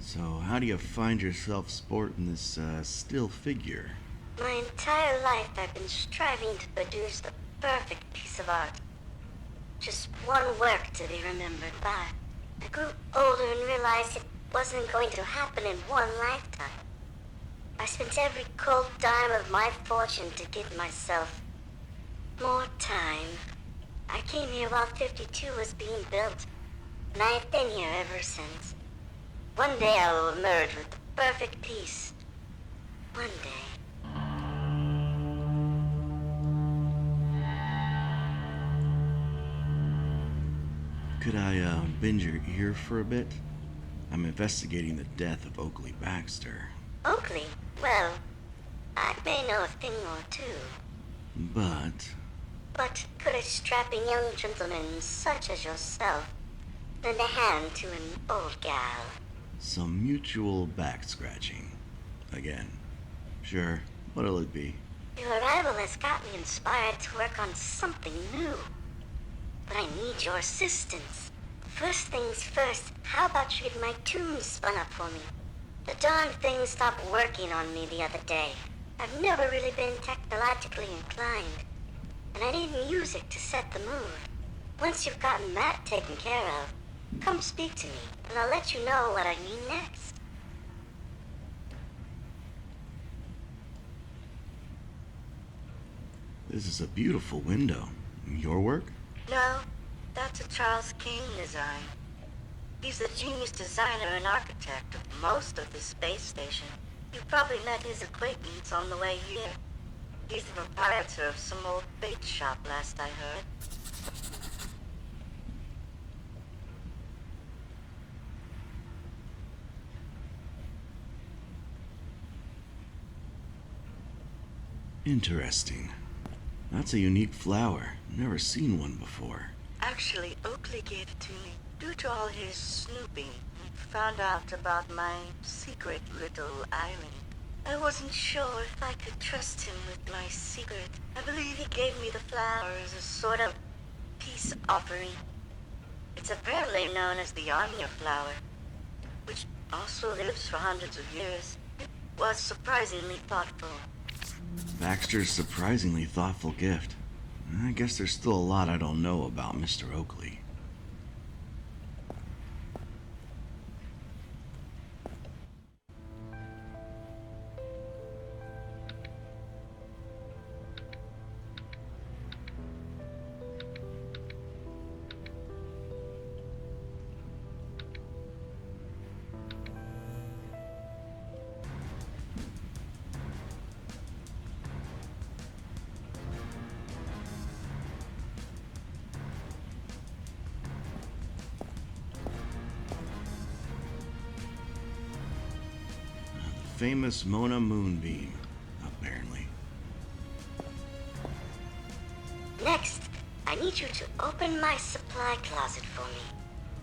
S1: So how do you find yourself sporting this, still figure?
S6: My entire life I've been striving to produce the perfect piece of art. Just one work to be remembered by. I grew older and realized it wasn't going to happen in one lifetime. I spent every cold dime of my fortune to give myself more time. I came here while 52 was being built, and I have been here ever since. One day I will emerge with the perfect piece. One day.
S1: Could I, bend your ear for a bit? I'm investigating the death of Oakley Baxter.
S6: Oakley? Well, I may know a thing or two.
S1: But
S6: But could a strapping young gentleman such as yourself lend a hand to an old gal?
S1: some mutual back scratching. Again. Sure, what'll it be?
S6: Your arrival has got me inspired to work on something new. But I need your assistance. First things first, how about you get my tune spun up for me? The darn thing stopped working on me the other day. I've never really been technologically inclined, and I need music to set the mood. Once you've gotten that taken care of, come speak to me, and I'll let you know what I mean next.
S1: This is a beautiful window. Your work?
S6: No, that's a Charles King design. He's the genius designer and architect of most of the space station. You probably met his acquaintance on the way here. He's the proprietor of some old bait shop, last I heard.
S1: Interesting. That's a unique flower. Never seen one before.
S6: Actually, Oakley gave it to me due to all his snooping. He found out about my secret little island. I wasn't sure if I could trust him with my secret. I believe he gave me the flower as a sort of peace offering. It's apparently known as the Anya flower, which also lives for hundreds of years. It was surprisingly thoughtful.
S1: Baxter's surprisingly thoughtful gift. I guess there's still a lot I don't know about Mr. Oakley. Famous Mona Moonbeam, apparently.
S6: Next, I need you to open my supply closet for me.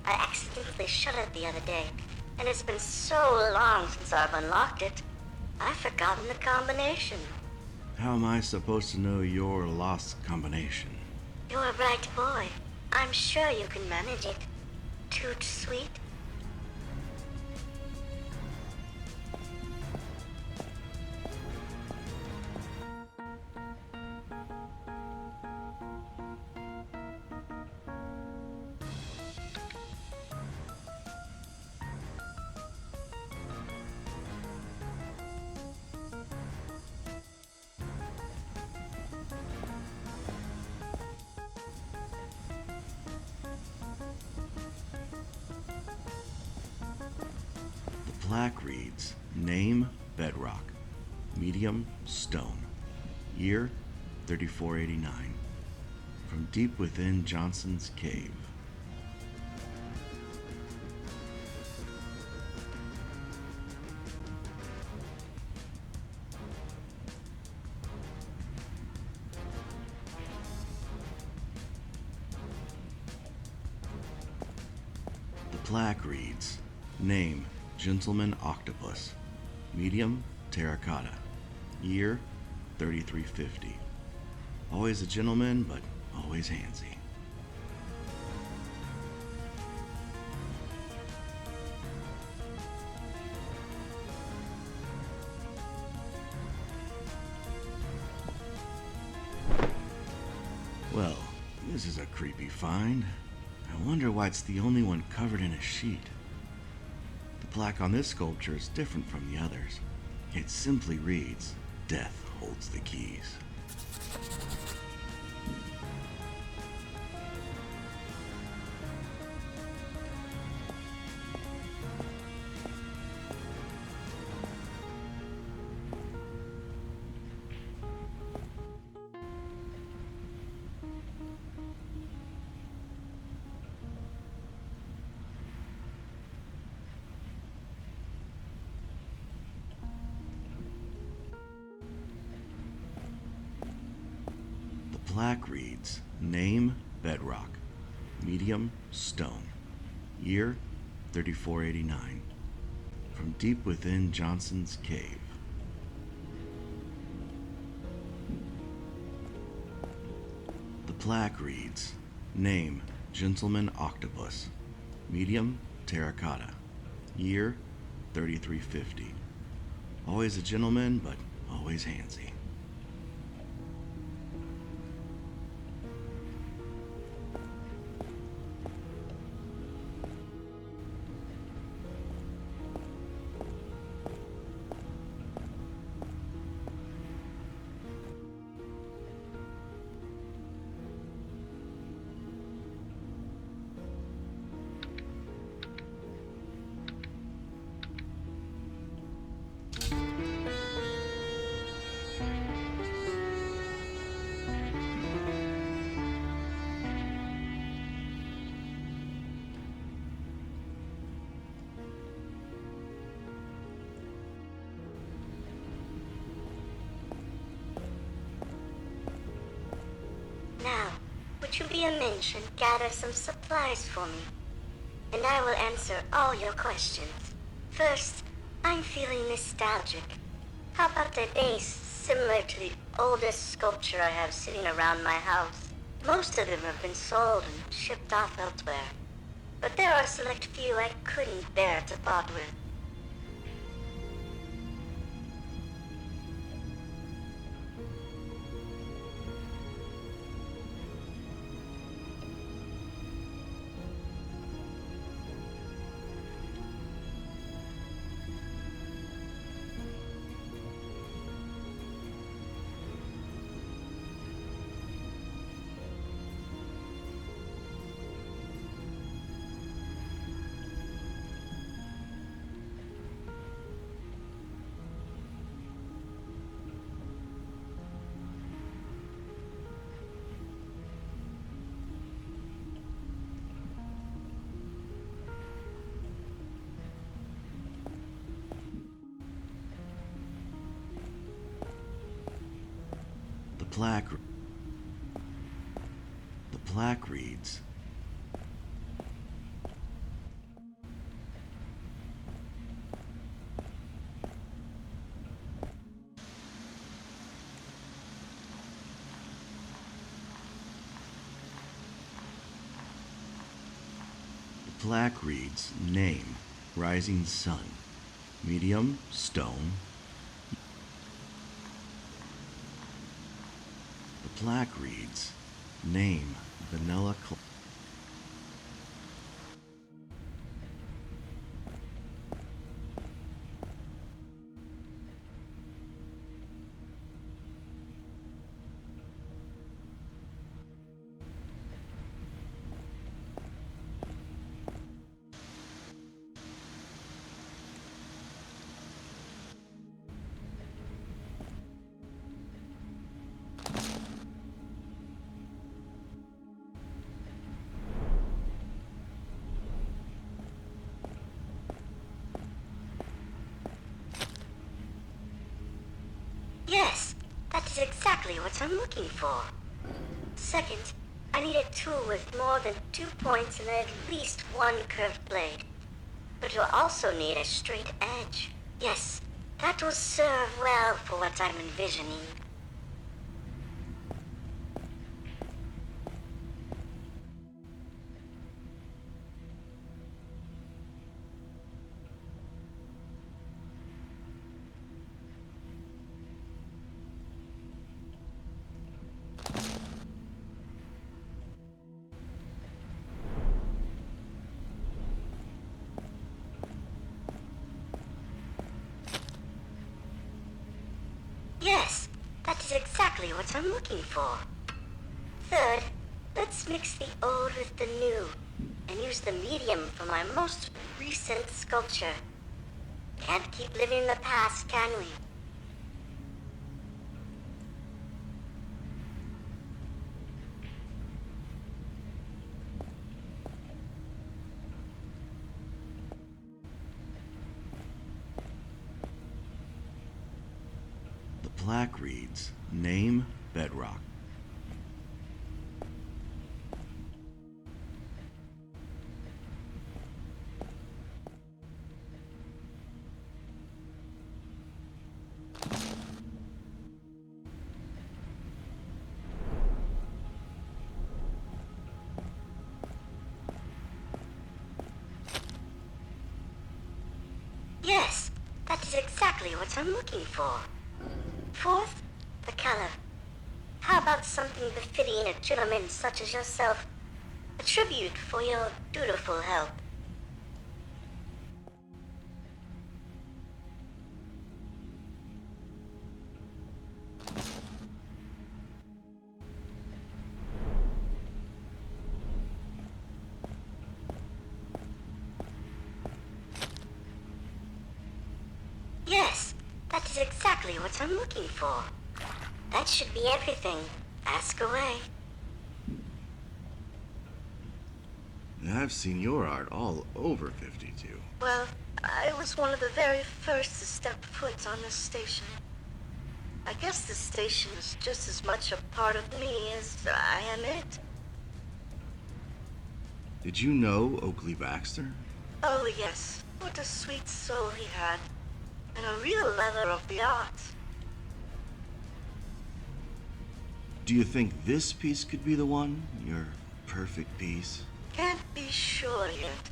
S6: I accidentally shut it the other day, and it's been so long since I've unlocked it, I've forgotten the combination.
S1: How am I supposed to know your lost combination?
S6: You're a bright boy. I'm sure you can manage it. Toot sweet.
S1: The plaque reads, Name, bedrock. Medium, stone. Year, 3489. From deep within Johnson's cave. The plaque reads, Name, Gentleman Octopus. Medium, terracotta. Year, 3350. Always a gentleman, but always handsy. Well, this is a creepy find. I wonder why it's the only one covered in a sheet. The plaque on this sculpture is different from the others. It simply reads, Death holds the keys. The plaque reads, Name, bedrock. Medium, stone. Year, 3489. From deep within Johnson's cave. The plaque reads, Name, Gentleman Octopus. Medium, terracotta. Year, 3350. Always a gentleman, but always handsy.
S6: Now, would you be a mensch and gather some supplies for me? And I will answer all your questions. First, I'm feeling nostalgic. How about a base similar to the oldest sculpture I have sitting around my house? Most of them have been sold and shipped off elsewhere. But there are a select few I couldn't bear to part with.
S1: The plaque reads, Name, Rising Sun. Medium, stone. The plaque reads, Name, Vanilla Cl-
S6: Yes, that is exactly what I'm looking for. Second, I need a tool with more than 2 points and at least one curved blade. But you'll also need a straight edge. Yes, that will serve well for what I'm envisioning. Yes, that is exactly what I'm looking for. Third, let's mix the old with the new and use the medium for my most recent sculpture. Can't keep living in the past, can we?
S1: The plaque reads, Name Bedrock.
S6: Yes, that is exactly what I'm looking for. Fourth, the color. How about something befitting a gentleman such as yourself? A tribute for your dutiful help. Yes, that is exactly what I'm looking for. That should be everything. Ask away.
S1: I've seen your art all over 52.
S7: Well, I was one of the very first to step foot on this station. I guess this station is just as much a part of me as I am it.
S1: Did you know Oakley Baxter?
S7: Oh, yes. What a sweet soul he had. And a real lover of the arts.
S1: Do you think this piece could be the one? Your perfect piece?
S7: Can't be sure yet.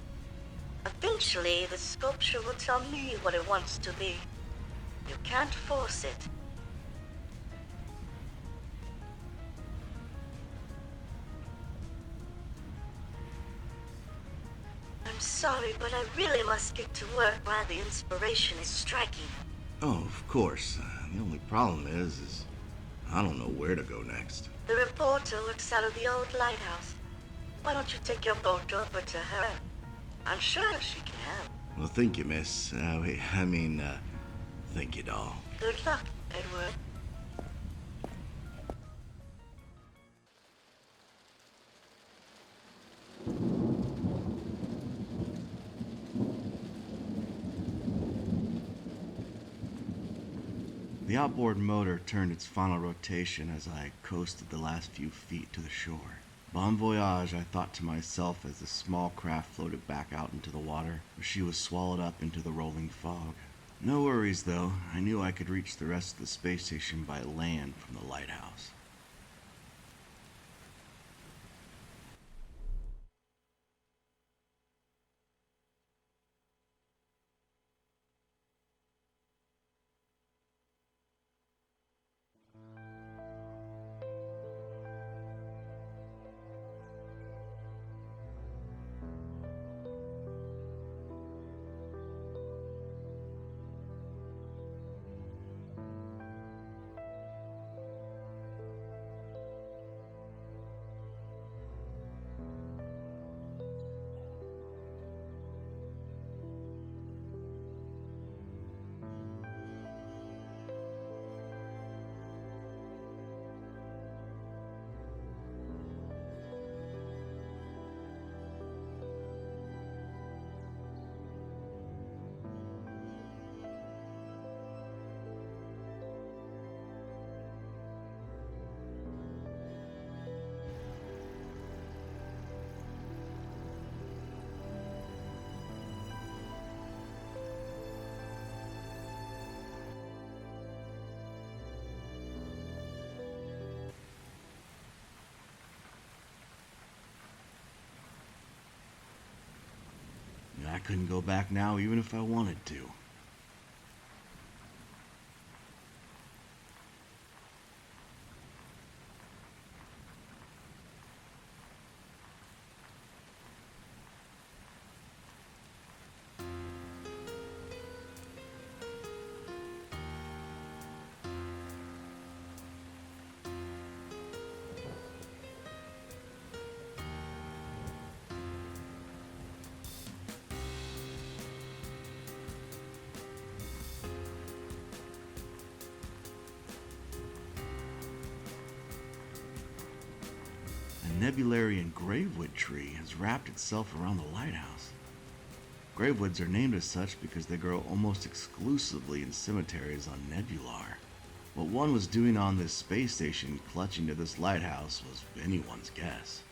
S7: Eventually, the sculpture will tell me what it wants to be. You can't force it. I'm sorry, but I really must get to work while the inspiration is striking.
S1: Oh, of course. The only problem is I don't know where to go next.
S7: The reporter works out of the old lighthouse. Why don't you take your boat over to her? I'm sure she can help.
S1: Well, thank you, miss. Thank you, doll.
S7: Good luck, Edward.
S1: The outboard motor turned its final rotation as I coasted the last few feet to the shore. Bon voyage, I thought to myself as the small craft floated back out into the water, where she was swallowed up into the rolling fog. No worries, though. I knew I could reach the rest of the space station by land from the lighthouse. couldn't go back now even if I wanted to. A nebularian gravewood tree has wrapped itself around the lighthouse. Gravewoods are named as such because they grow almost exclusively in cemeteries on Nebular. What one was doing on this space station clutching to this lighthouse was anyone's guess.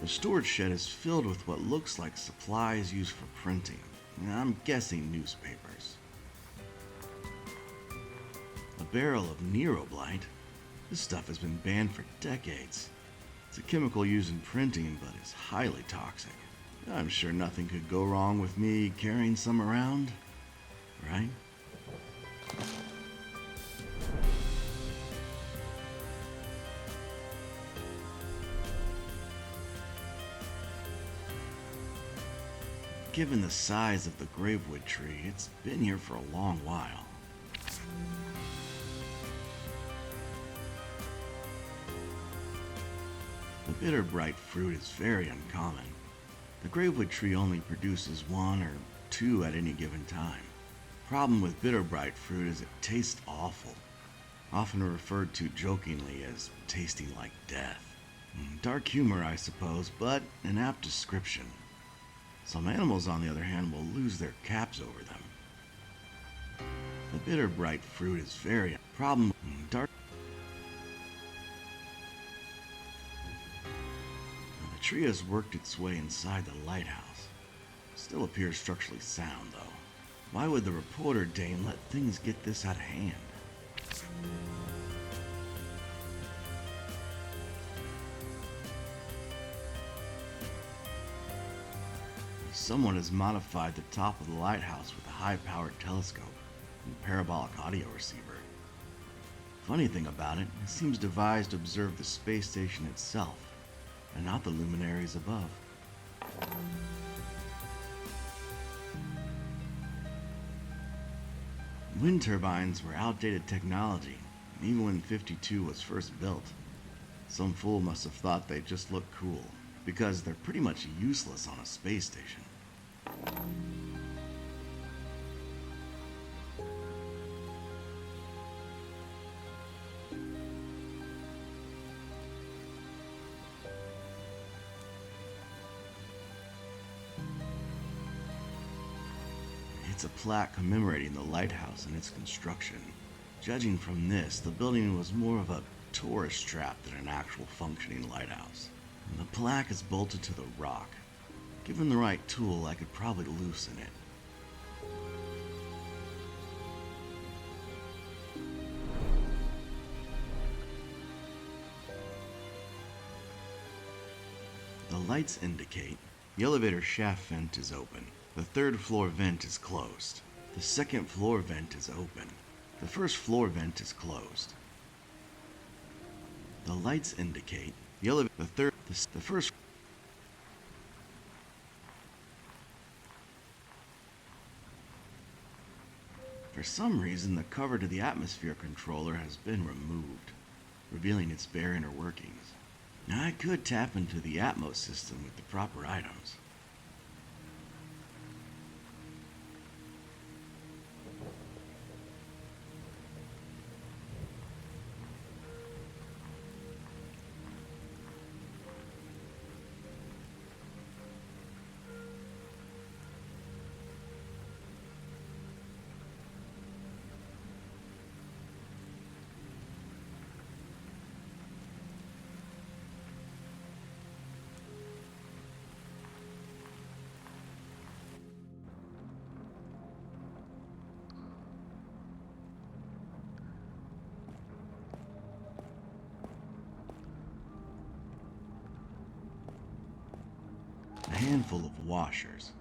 S1: The storage shed is filled with what looks like supplies used for printing. I'm guessing newspapers. A barrel of Neuroblight. This stuff has been banned for decades. It's a chemical used in printing, but is highly toxic. I'm sure nothing could go wrong with me carrying some around, right? Given the size of the gravewood tree, it's been here for a long while. The bitter bright fruit is very uncommon. The gravewood tree only produces one or two at any given time. Problem with bitter bright fruit is it tastes awful, often referred to jokingly as tasting like death. Dark humor, I suppose, but an apt description. Some animals, on the other hand, will lose their caps over them. The bitter bright fruit is very problem. Dark. The tree has worked its way inside the lighthouse. Still appears structurally sound, though. Why would the reporter dame let things get this out of hand? Someone has modified the top of the lighthouse with a high-powered telescope and parabolic audio receiver. Funny thing about it, it seems devised to observe the space station itself, and not the luminaries above. Wind turbines were outdated technology, even when 52 was first built. Some fool must have thought they just looked cool, because they're pretty much useless on a space station. It's a plaque commemorating the lighthouse and its construction. Judging from this, the building was more of a tourist trap than an actual functioning lighthouse. And the plaque is bolted to the rock. Given the right tool, I could probably loosen it. The lights indicate the elevator shaft vent is open. The third floor vent is closed. The second floor vent is open. The first floor vent is closed. The lights indicate the first. For some reason, the cover to the atmosphere controller has been removed, revealing its bare inner workings. Now, I could tap into the Atmos system with the proper items. washers.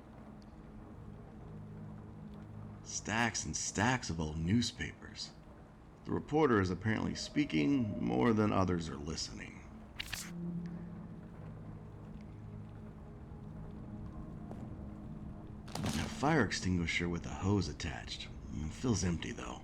S1: Stacks and stacks of old newspapers. The reporter is apparently speaking more than others are listening. A fire extinguisher with a hose attached. It feels empty though.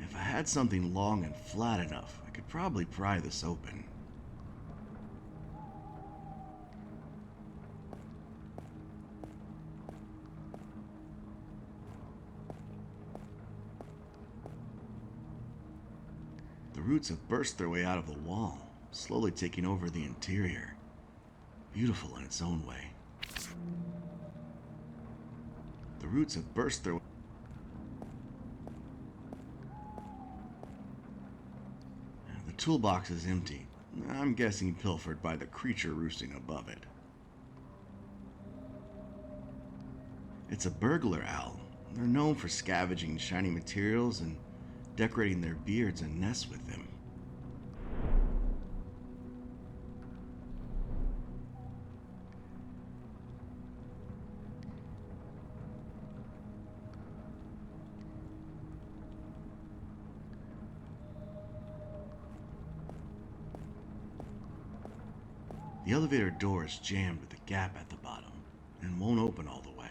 S1: If I had something long and flat enough, I could probably pry this open. The roots have burst their way out of the wall, slowly taking over the interior. Beautiful in its own way. The roots have burst their way. The toolbox is empty. I'm guessing pilfered by the creature roosting above it. It's a burglar owl. They're known for scavenging shiny materials and decorating their beards and nests with them. The elevator door is jammed with a gap at the bottom and won't open all the way.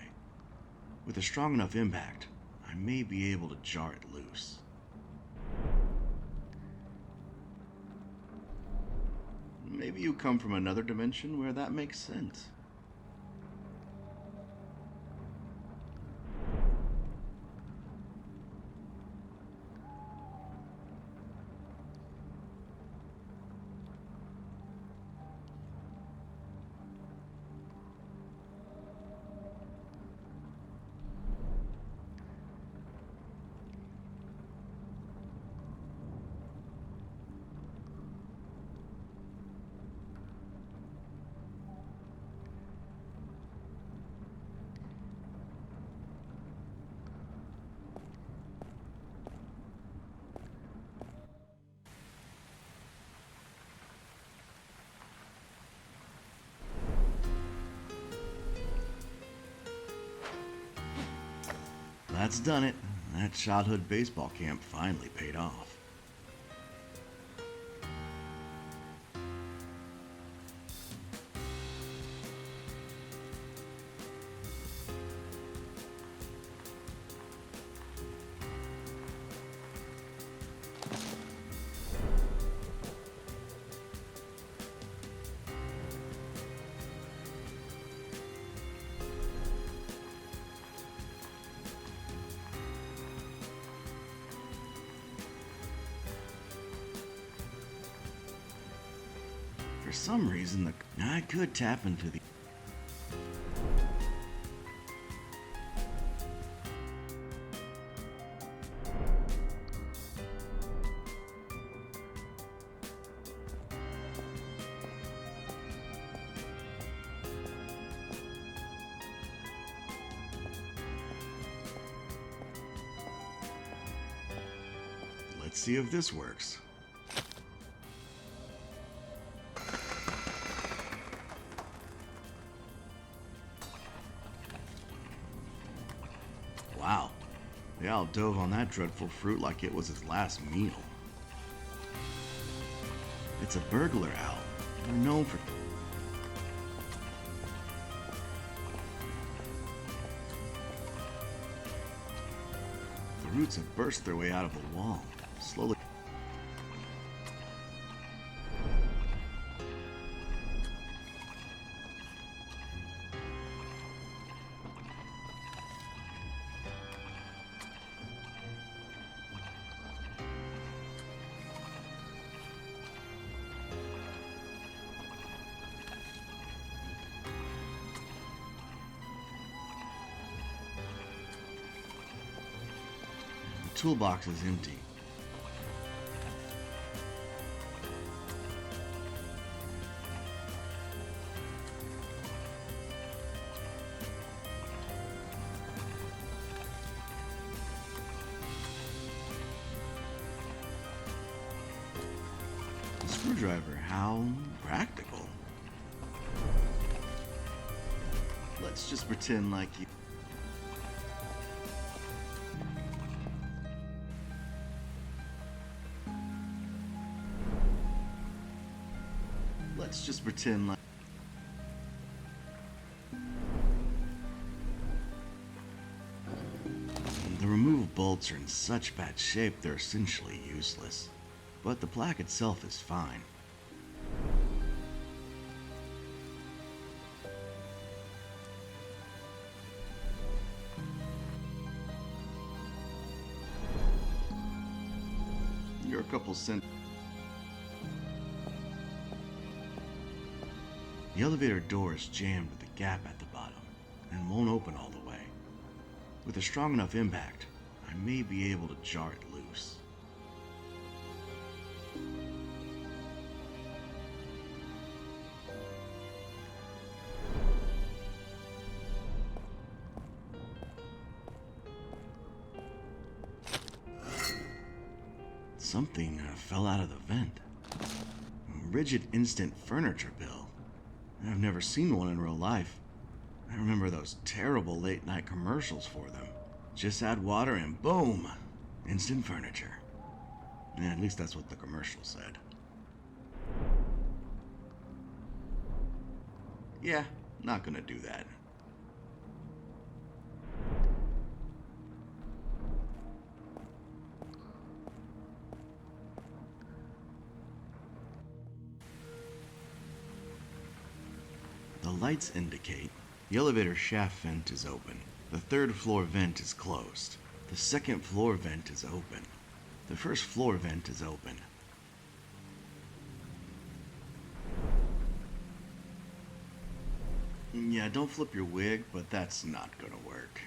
S1: With a strong enough impact, I may be able to jar it loose. Maybe you come from another dimension where that makes sense. That's done it. That childhood baseball camp finally paid off. For some reason, I could tap into the... Let's see if this works. Wow, the owl dove on that dreadful fruit like it was his last meal. It's a burglar owl. They're known for... The roots have burst their way out of the wall, slowly... The toolbox is empty. screwdriver. How practical. Let's just pretend like you... Let's just pretend like... The removed bolts are in such bad shape they're essentially useless, but the plaque itself is fine. You're a couple cent... The elevator door is jammed with a gap at the bottom and won't open all the way. With a strong enough impact, I may be able to jar it loose. Something fell out of the vent. A rigid instant furniture bill. I've never seen one in real life. I remember those terrible late night commercials for them. Just add water and boom! Instant furniture. Yeah, at least that's what the commercial said. Yeah, not gonna do that. The lights indicate the elevator shaft vent is open. The third floor vent is closed. The second floor vent is open. The first floor vent is open. Yeah, don't flip your wig, but that's not gonna work.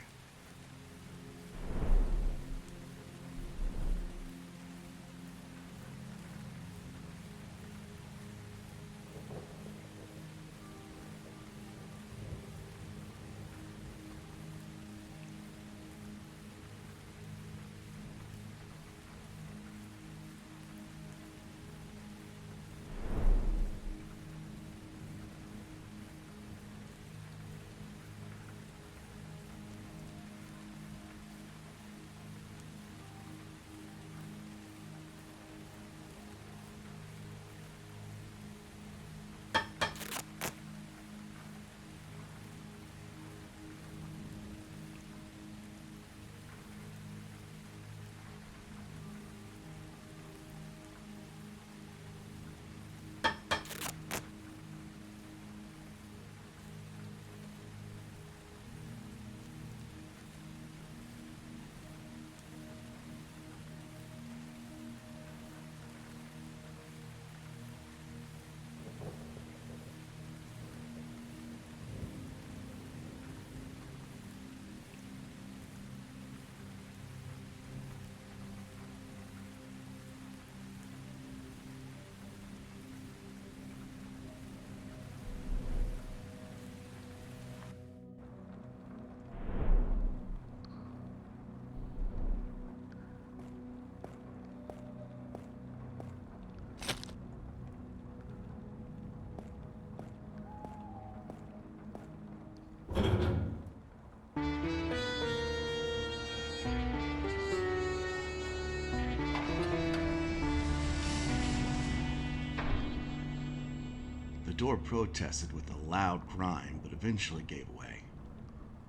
S1: The door protested with a loud whine, but eventually gave way.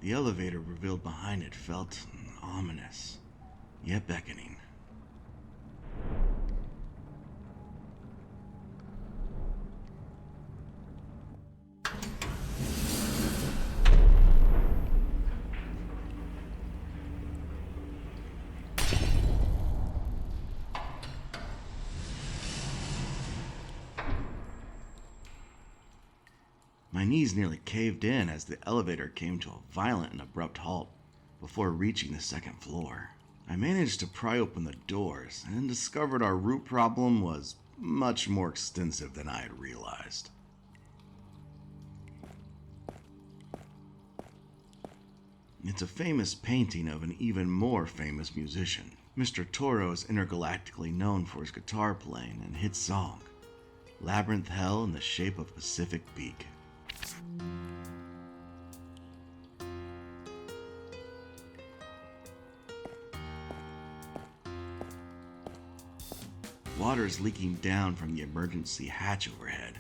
S1: The elevator revealed behind it felt ominous, yet beckoning. My knees nearly caved in as the elevator came to a violent and abrupt halt before reaching the second floor. I managed to pry open the doors and discovered our root problem was much more extensive than I had realized. It's a famous painting of an even more famous musician. Mr. Toro is intergalactically known for his guitar playing and hit song. Labyrinth hell in the shape of Pacific Peak. Water is leaking down from the emergency hatch overhead.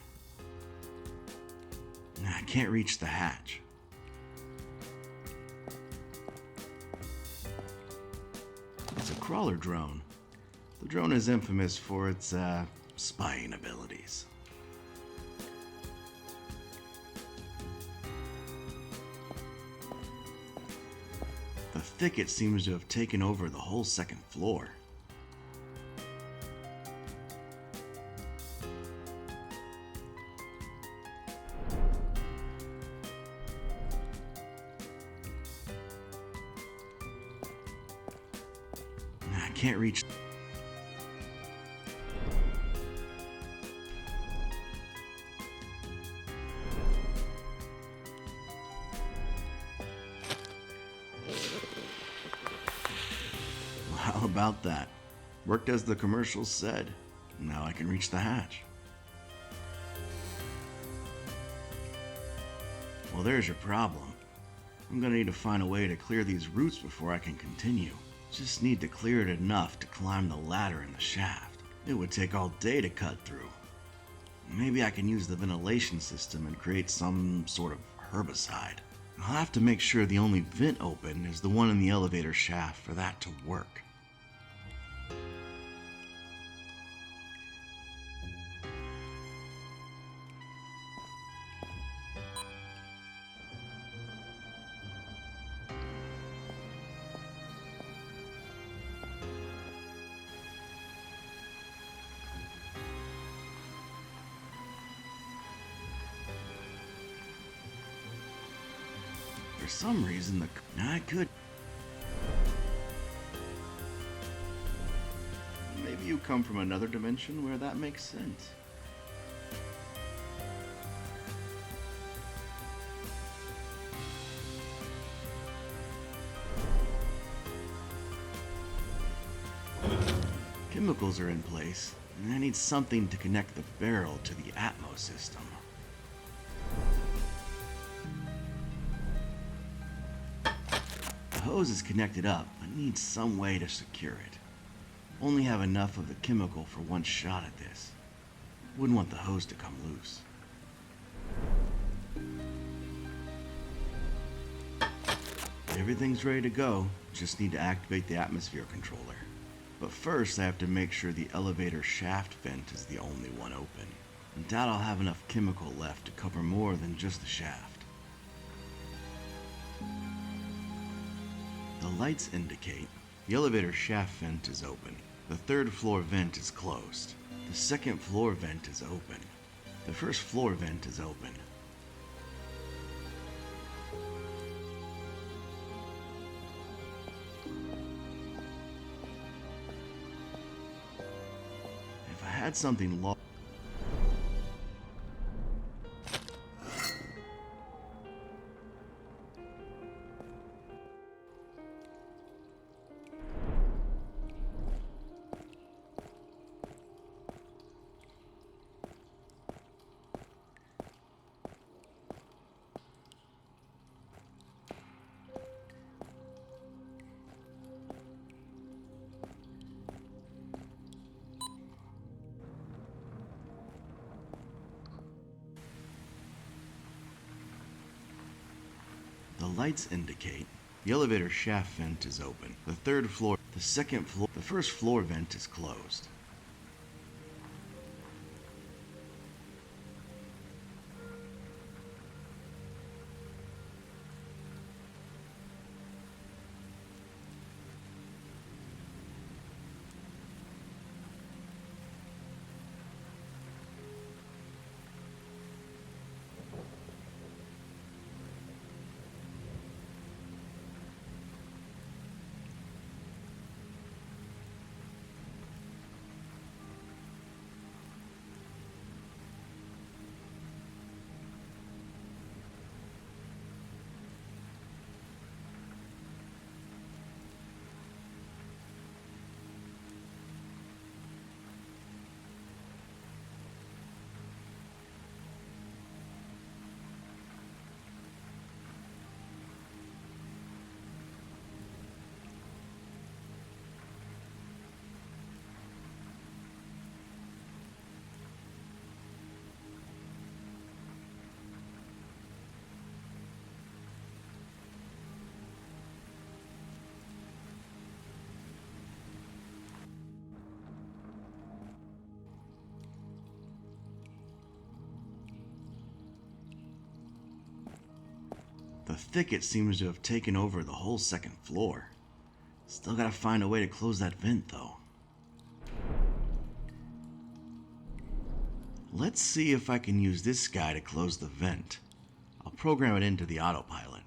S1: I can't reach the hatch. It's a crawler drone. The drone is infamous for its, spying abilities. The thicket seems to have taken over the whole second floor. I can't reach. How about that? Worked as the commercials said. Now I can reach the hatch. Well, there's your problem. I'm gonna need to find a way to clear these roots before I can continue. Just need to clear it enough to climb the ladder in the shaft. It would take all day to cut through. Maybe I can use the ventilation system and create some sort of herbicide. I'll have to make sure the only vent open is the one in the elevator shaft for that to work. For some reason, I could. Maybe you come from another dimension where that makes sense. Chemicals are in place, and I need something to connect the barrel to the Atmos system. The hose is connected up, but needs some way to secure it. Only have enough of the chemical for one shot at this. Wouldn't want the hose to come loose. Everything's ready to go, just need to activate the atmosphere controller. But first I have to make sure the elevator shaft vent is the only one open. I doubt I'll have enough chemical left to cover more than just the shaft. The lights indicate the elevator shaft vent is open. The third floor vent is closed. The second floor vent is open. The first floor vent is open. If I had something long. The lights indicate the elevator shaft vent is open. The third floor, the second floor, the first floor vent is closed. The thicket seems to have taken over the whole second floor. Still gotta find a way to close that vent, though. Let's see if I can use this guy to close the vent. I'll program it into the autopilot.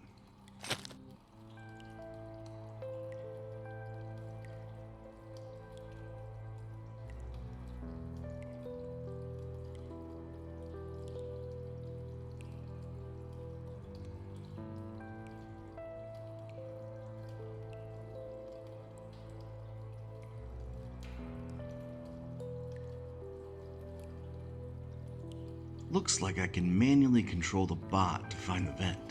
S1: Looks like I can manually control the bot to find the vent.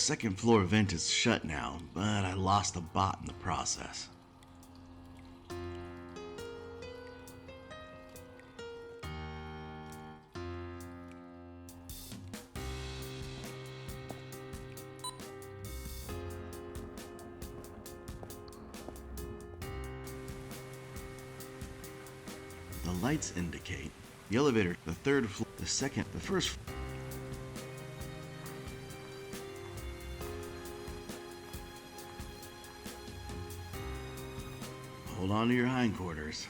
S1: second floor vent is shut now, but I lost a bot in the process. The lights indicate the elevator, the third floor, the second, the first. Hold on to your hindquarters.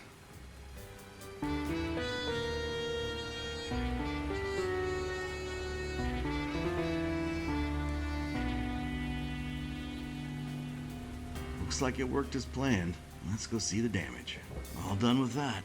S1: Looks like it worked as planned. Let's go see the damage. All done with that.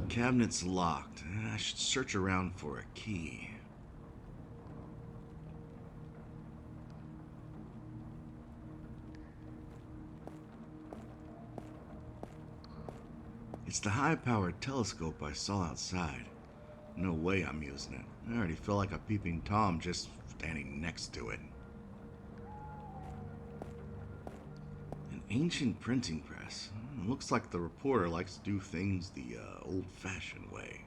S1: Cabinet's locked. I should search around for a key. It's the high-powered telescope I saw outside. No way I'm using it. I already feel like a peeping Tom just standing next to it. An ancient printing press. Looks like the reporter likes to do things the old-fashioned way.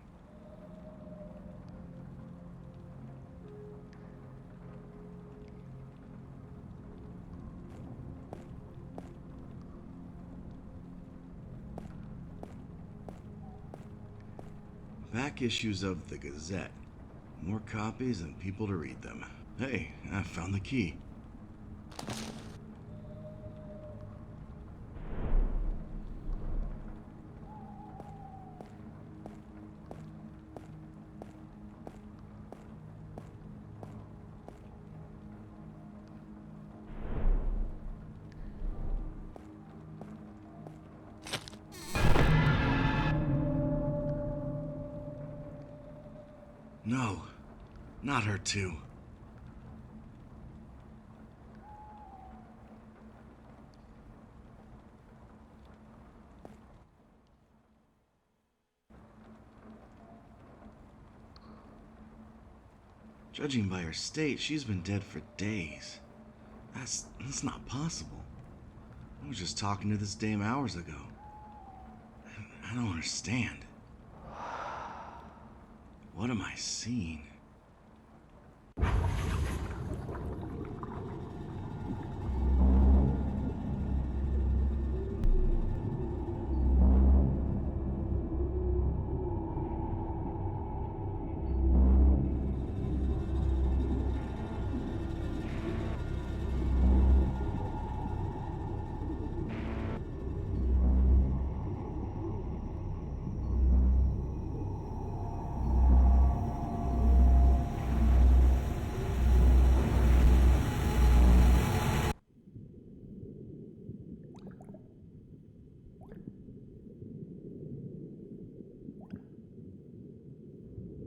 S1: Back issues of the Gazette. More copies and people to read them. Hey, I found the key. No, not her too. Judging by her state, she's been dead for days. That's not possible. I was just talking to this dame hours ago. I don't understand. What am I seeing?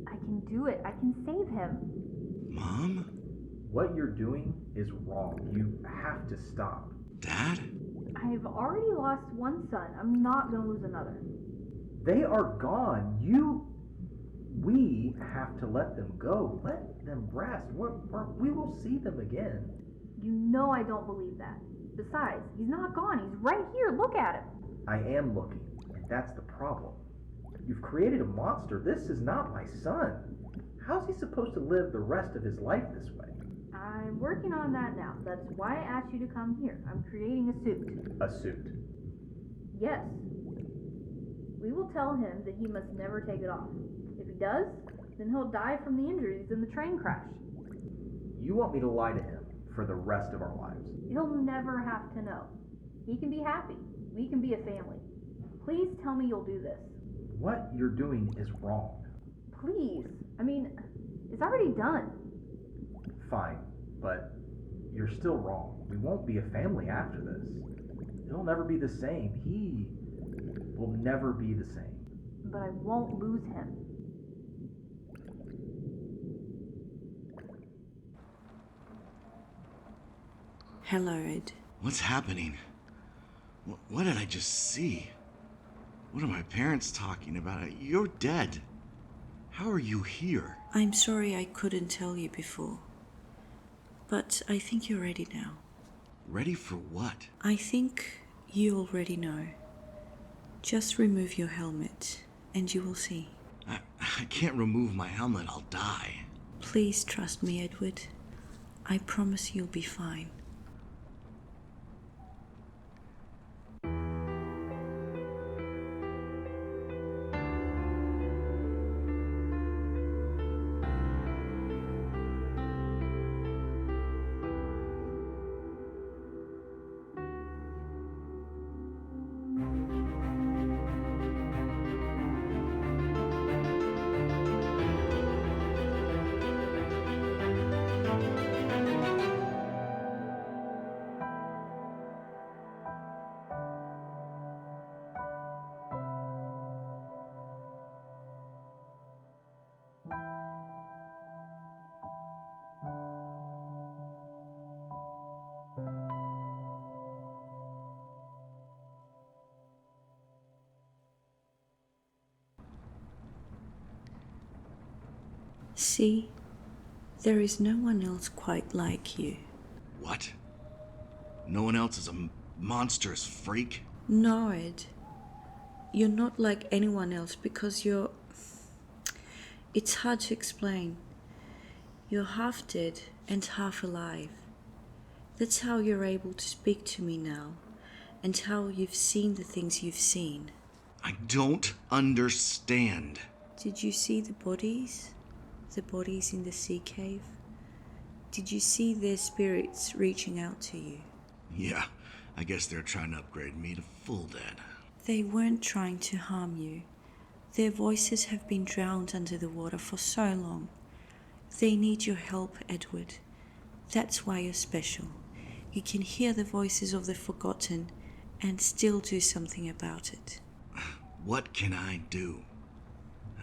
S8: I can do it. I can save him.
S1: Mom?
S9: What you're doing is wrong. You have to stop.
S1: Dad?
S8: I've already lost one son. I'm not gonna lose another.
S9: They are gone. We have to let them go. Let them rest. We will see them again.
S8: You know I don't believe that. Besides, he's not gone. He's right here. Look at him.
S9: I am looking, and that's the problem. You've created a monster. This is not my son. How's he supposed to live the rest of his life this way?
S8: I'm working on that now. That's why I asked you to come here. I'm creating a suit.
S9: A suit.
S8: Yes. We will tell him that he must never take it off. If he does, then he'll die from the injuries in the train crash.
S9: You want me to lie to him for the rest of our lives?
S8: He'll never have to know. He can be happy. We can be a family. Please tell me you'll do this.
S9: What you're doing is wrong.
S8: Please. I mean, it's already done.
S9: Fine, but you're still wrong. We won't be a family after this. It'll never be the same. He will never be the same.
S8: But I won't lose him.
S10: Hello, Ed.
S1: What's happening? What did I just see? What are my parents talking about? You're dead. How are you here?
S10: I'm sorry I couldn't tell you before. But I think you're ready now.
S1: Ready for what?
S10: I think you already know. Just remove your helmet and you will see.
S1: I can't remove my helmet. I'll die.
S10: Please trust me, Edward. I promise you'll be fine. See, there is no one else quite like you.
S1: What? No one else is a monstrous freak?
S10: No, Ed. You're not like anyone else because you're... It's hard to explain. You're half dead and half alive. That's how you're able to speak to me now, and how you've seen the things you've seen.
S1: I don't understand.
S10: Did you see the bodies? The bodies in the sea cave? Did you see their spirits reaching out to you?
S1: Yeah, I guess they're trying to upgrade me to full dead.
S10: They weren't trying to harm you. Their voices have been drowned under the water for so long. They need your help, Edward. That's why you're special. You can hear the voices of the forgotten and still do something about it.
S1: What can I do?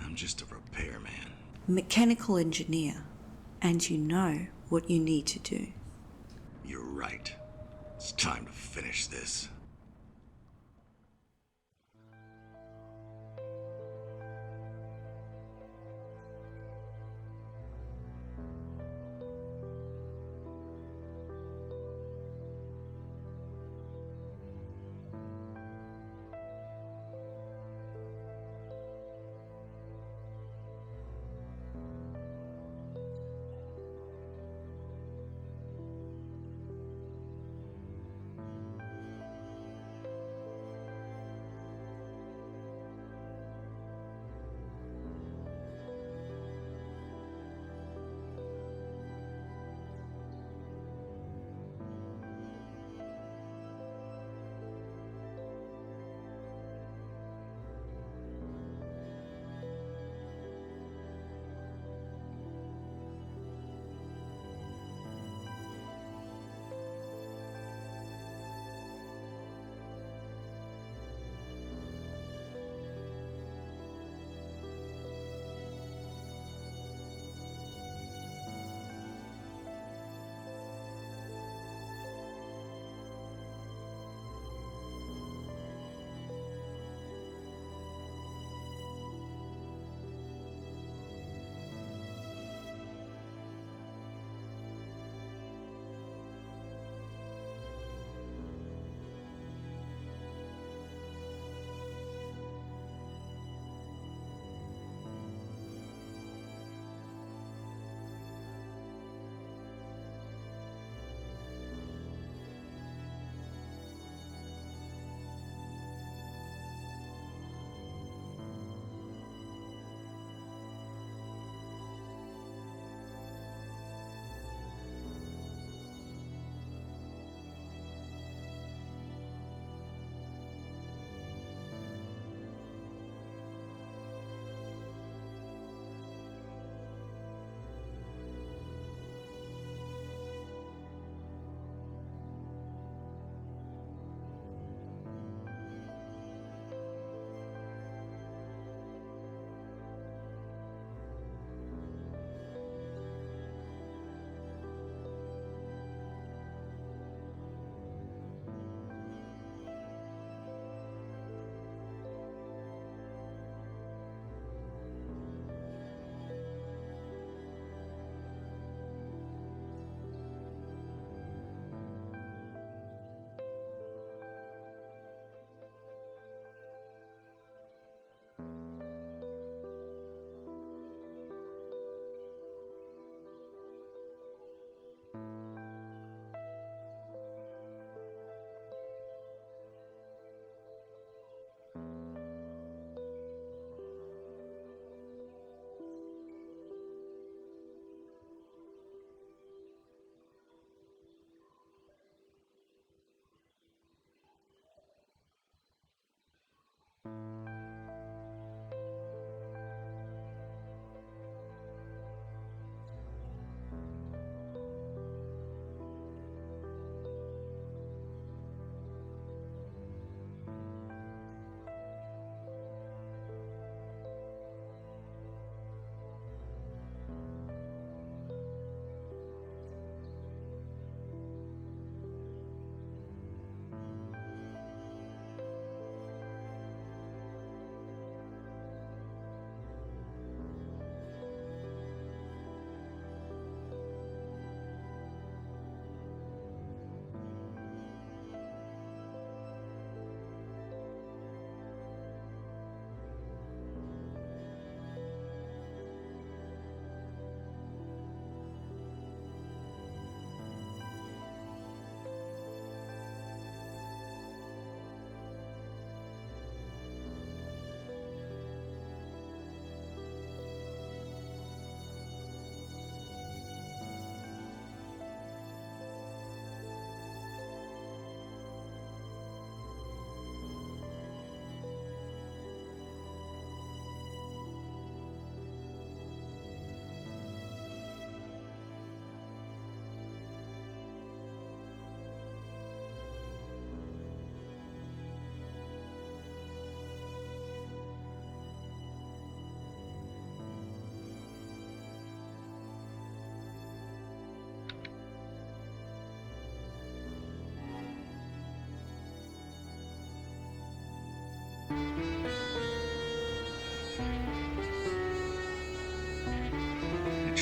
S1: I'm just a repairman.
S10: mechanical engineer, and you know what you need to do.
S1: You're right. It's time to finish this.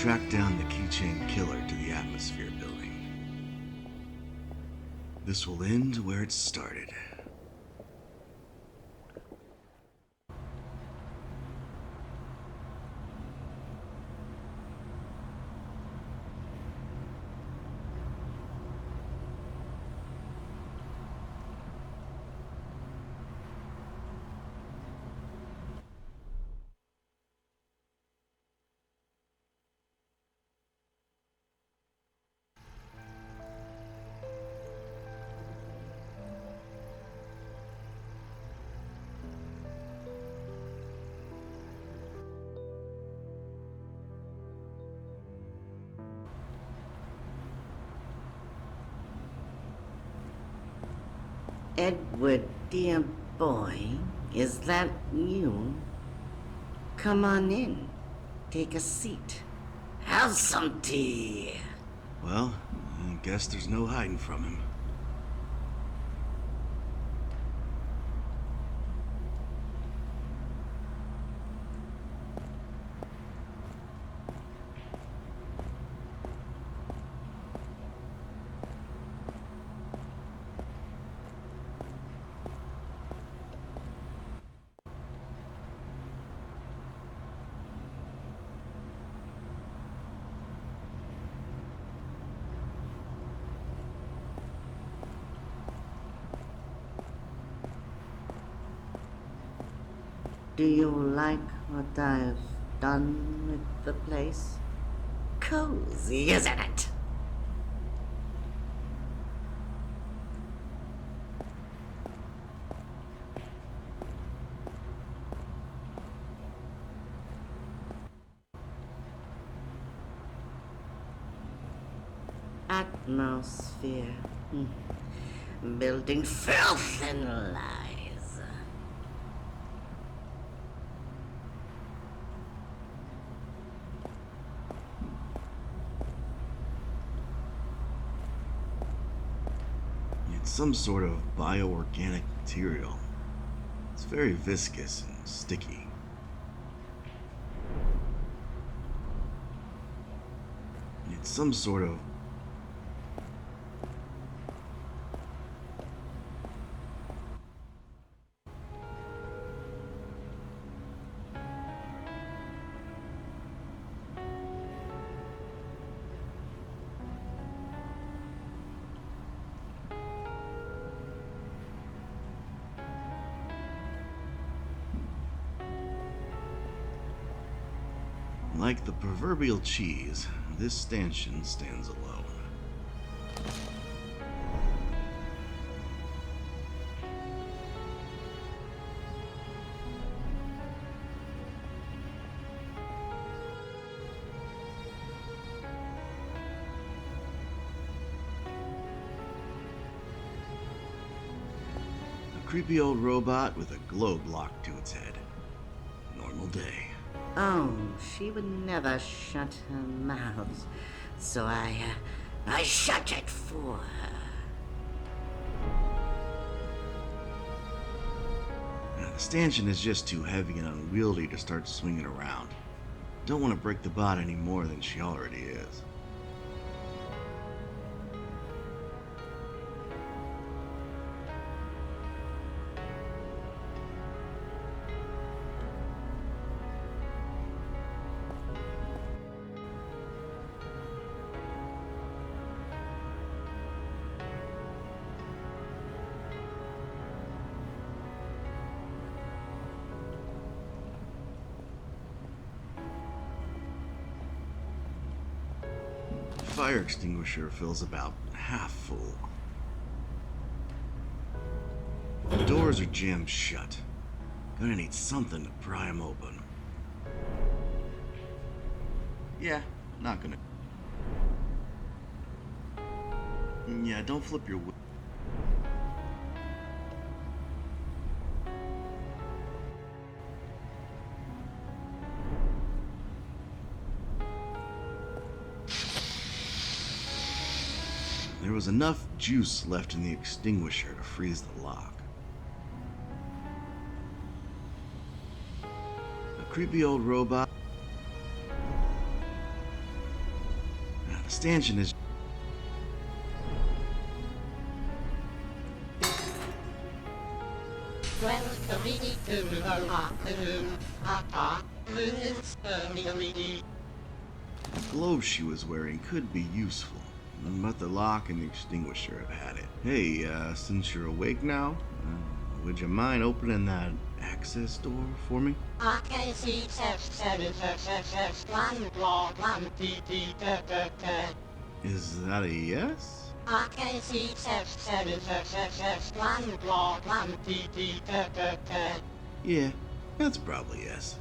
S1: track down the keychain killer to the atmosphere building. This will end where it started.
S5: Edward, dear boy, is that you? Come on in. Take a seat. Have some tea.
S1: Well, I guess there's no hiding from him.
S5: Do you like what I've done with the place? Cozy, isn't it? Atmosphere. Building filth and lies.
S1: It's some sort of bioorganic material. It's very viscous and sticky. It's some sort of... Like the proverbial cheese, this stanchion stands alone. A creepy old robot with a globe locked to its head. Normal day.
S5: Oh, she would never shut her mouth, so I shut it for her.
S1: Now, the stanchion is just too heavy and unwieldy to start swinging around. Don't want to break the bot any more than she already is. The fire extinguisher fills about half full. The doors are jammed shut. Gonna need something to pry them open. Yeah, not gonna. Yeah, don't flip your. There was enough juice left in the extinguisher to freeze the lock. A creepy old robot. stanchion is... The glove she was wearing could be useful, but the lock and the extinguisher have had it. Hey, since you're awake now, would you mind opening that access door for me? Is that a yes? Yeah, that's probably yes.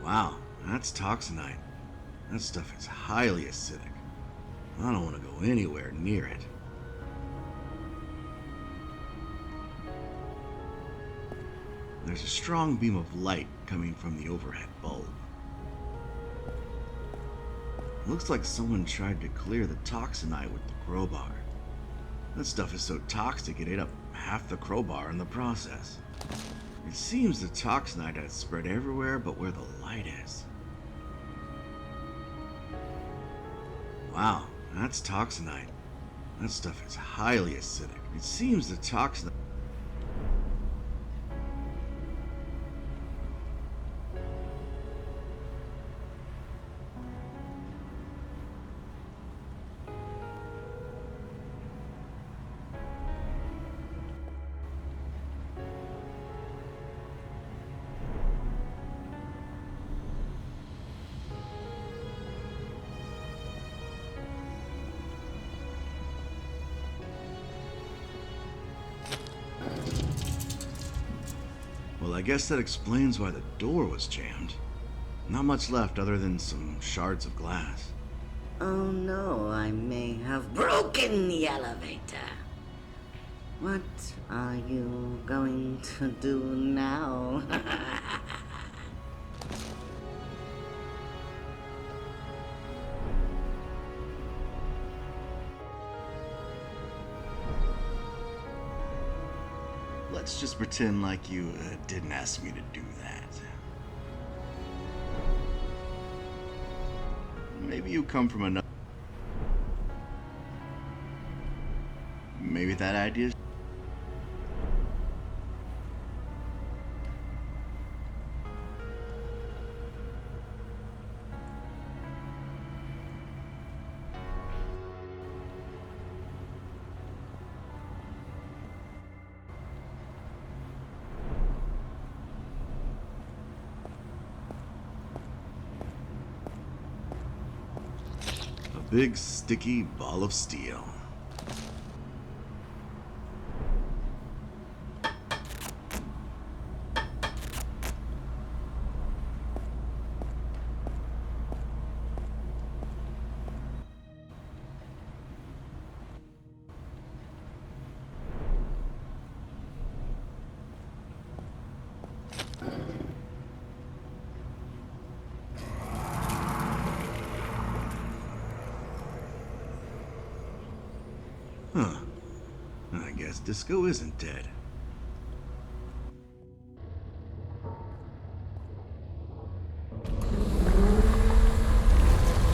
S1: Wow, that's toxinite. That stuff is highly acidic. I don't want to go anywhere near it. There's a strong beam of light coming from the overhead bulb. Looks like someone tried to clear the toxinite with the crowbar. That stuff is so toxic it ate up half the crowbar in the process. It seems the toxinite has spread everywhere but where the light is. Wow, that's toxinite. That stuff is highly acidic. It seems the toxinite... Well, I guess that explains why the door was jammed. Not much left other than some shards of glass.
S5: Oh no, I may have broken the elevator. What are you going to do now?
S1: Let's just pretend like you didn't ask me to do that. Maybe you come from another... Maybe that idea... Big sticky ball of steel. Huh. I guess Disco isn't dead.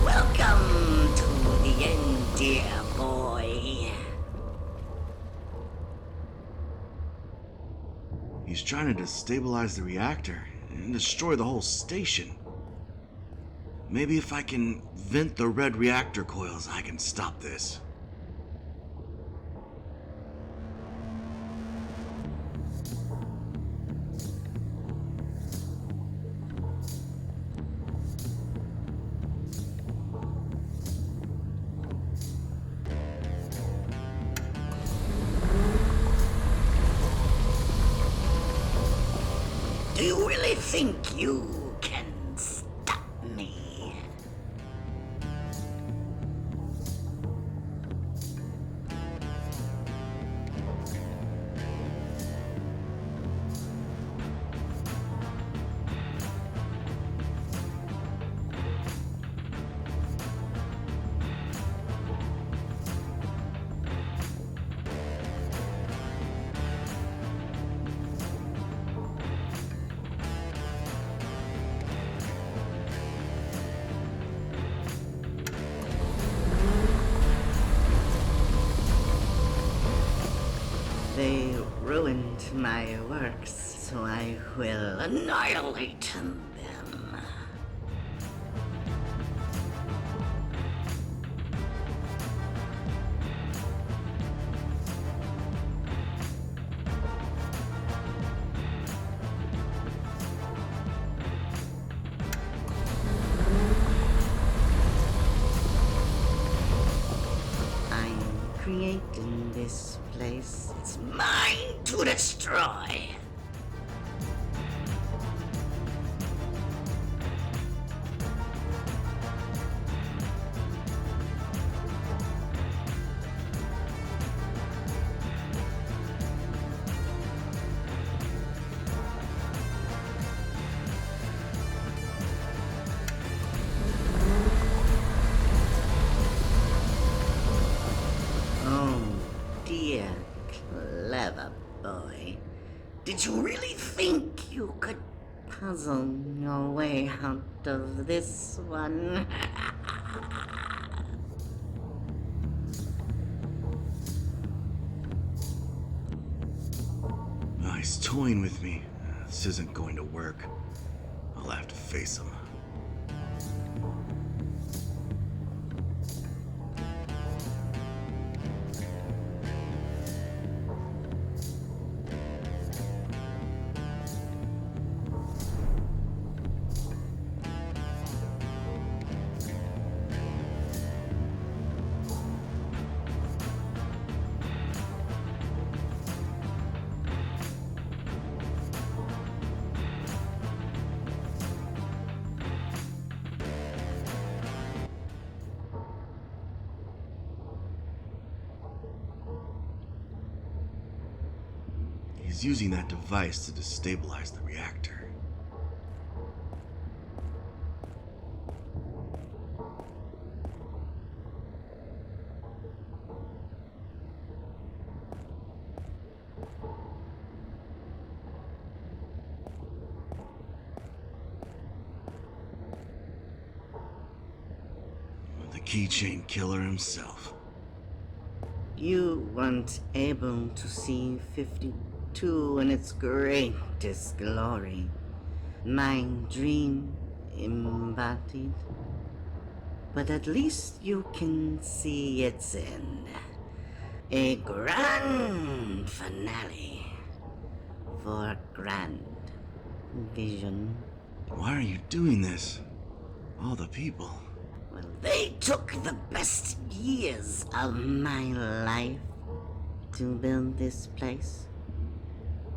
S5: Welcome to the end, dear boy.
S1: He's trying to destabilize the reactor and destroy the whole station. Maybe if I can vent the red reactor coils, I can stop this.
S5: Do you really think you can stop me? They ruined my works, so I will annihilate them. I'm creating this place. It's mine to destroy. Oh dear, clever boy. Did you really think you could puzzle your way out of this one?
S1: Oh, he's toying with me. This isn't going to work. I'll have to face him. He's using that device to destabilize the reactor. The keychain killer himself.
S5: You weren't able to see 52 in its greatest glory. My dream embodied. But at least you can see its end. A grand finale for a grand vision.
S1: Why are you doing this? All the people.
S5: Well, they took the best years of my life to build this place.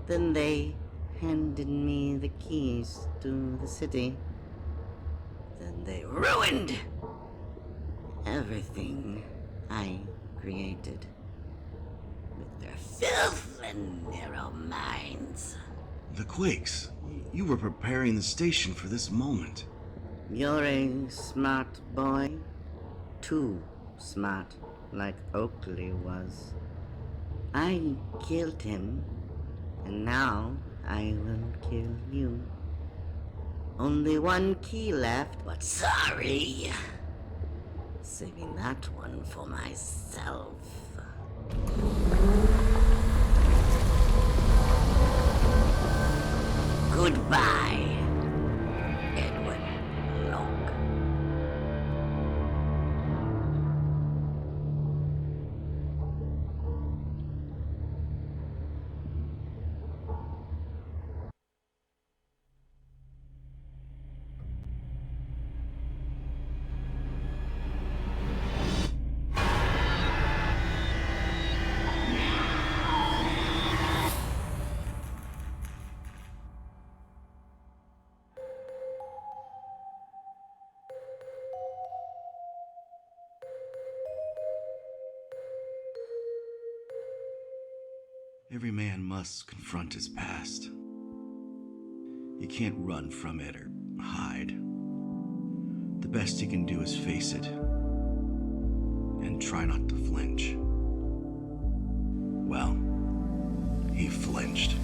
S5: Then they handed me the keys to the city. Then they ruined everything I created with their filth and narrow minds.
S1: The quakes. You were preparing the station for this moment.
S5: You're a smart boy. Too smart, like Oakley was. I killed him, and now I will kill you. Only one key left, but sorry. Saving that one for myself. Goodbye, Edward Locke.
S1: Every man must confront his past. You can't run from it or hide. The best you can do is face it and try not to flinch. Well, he flinched.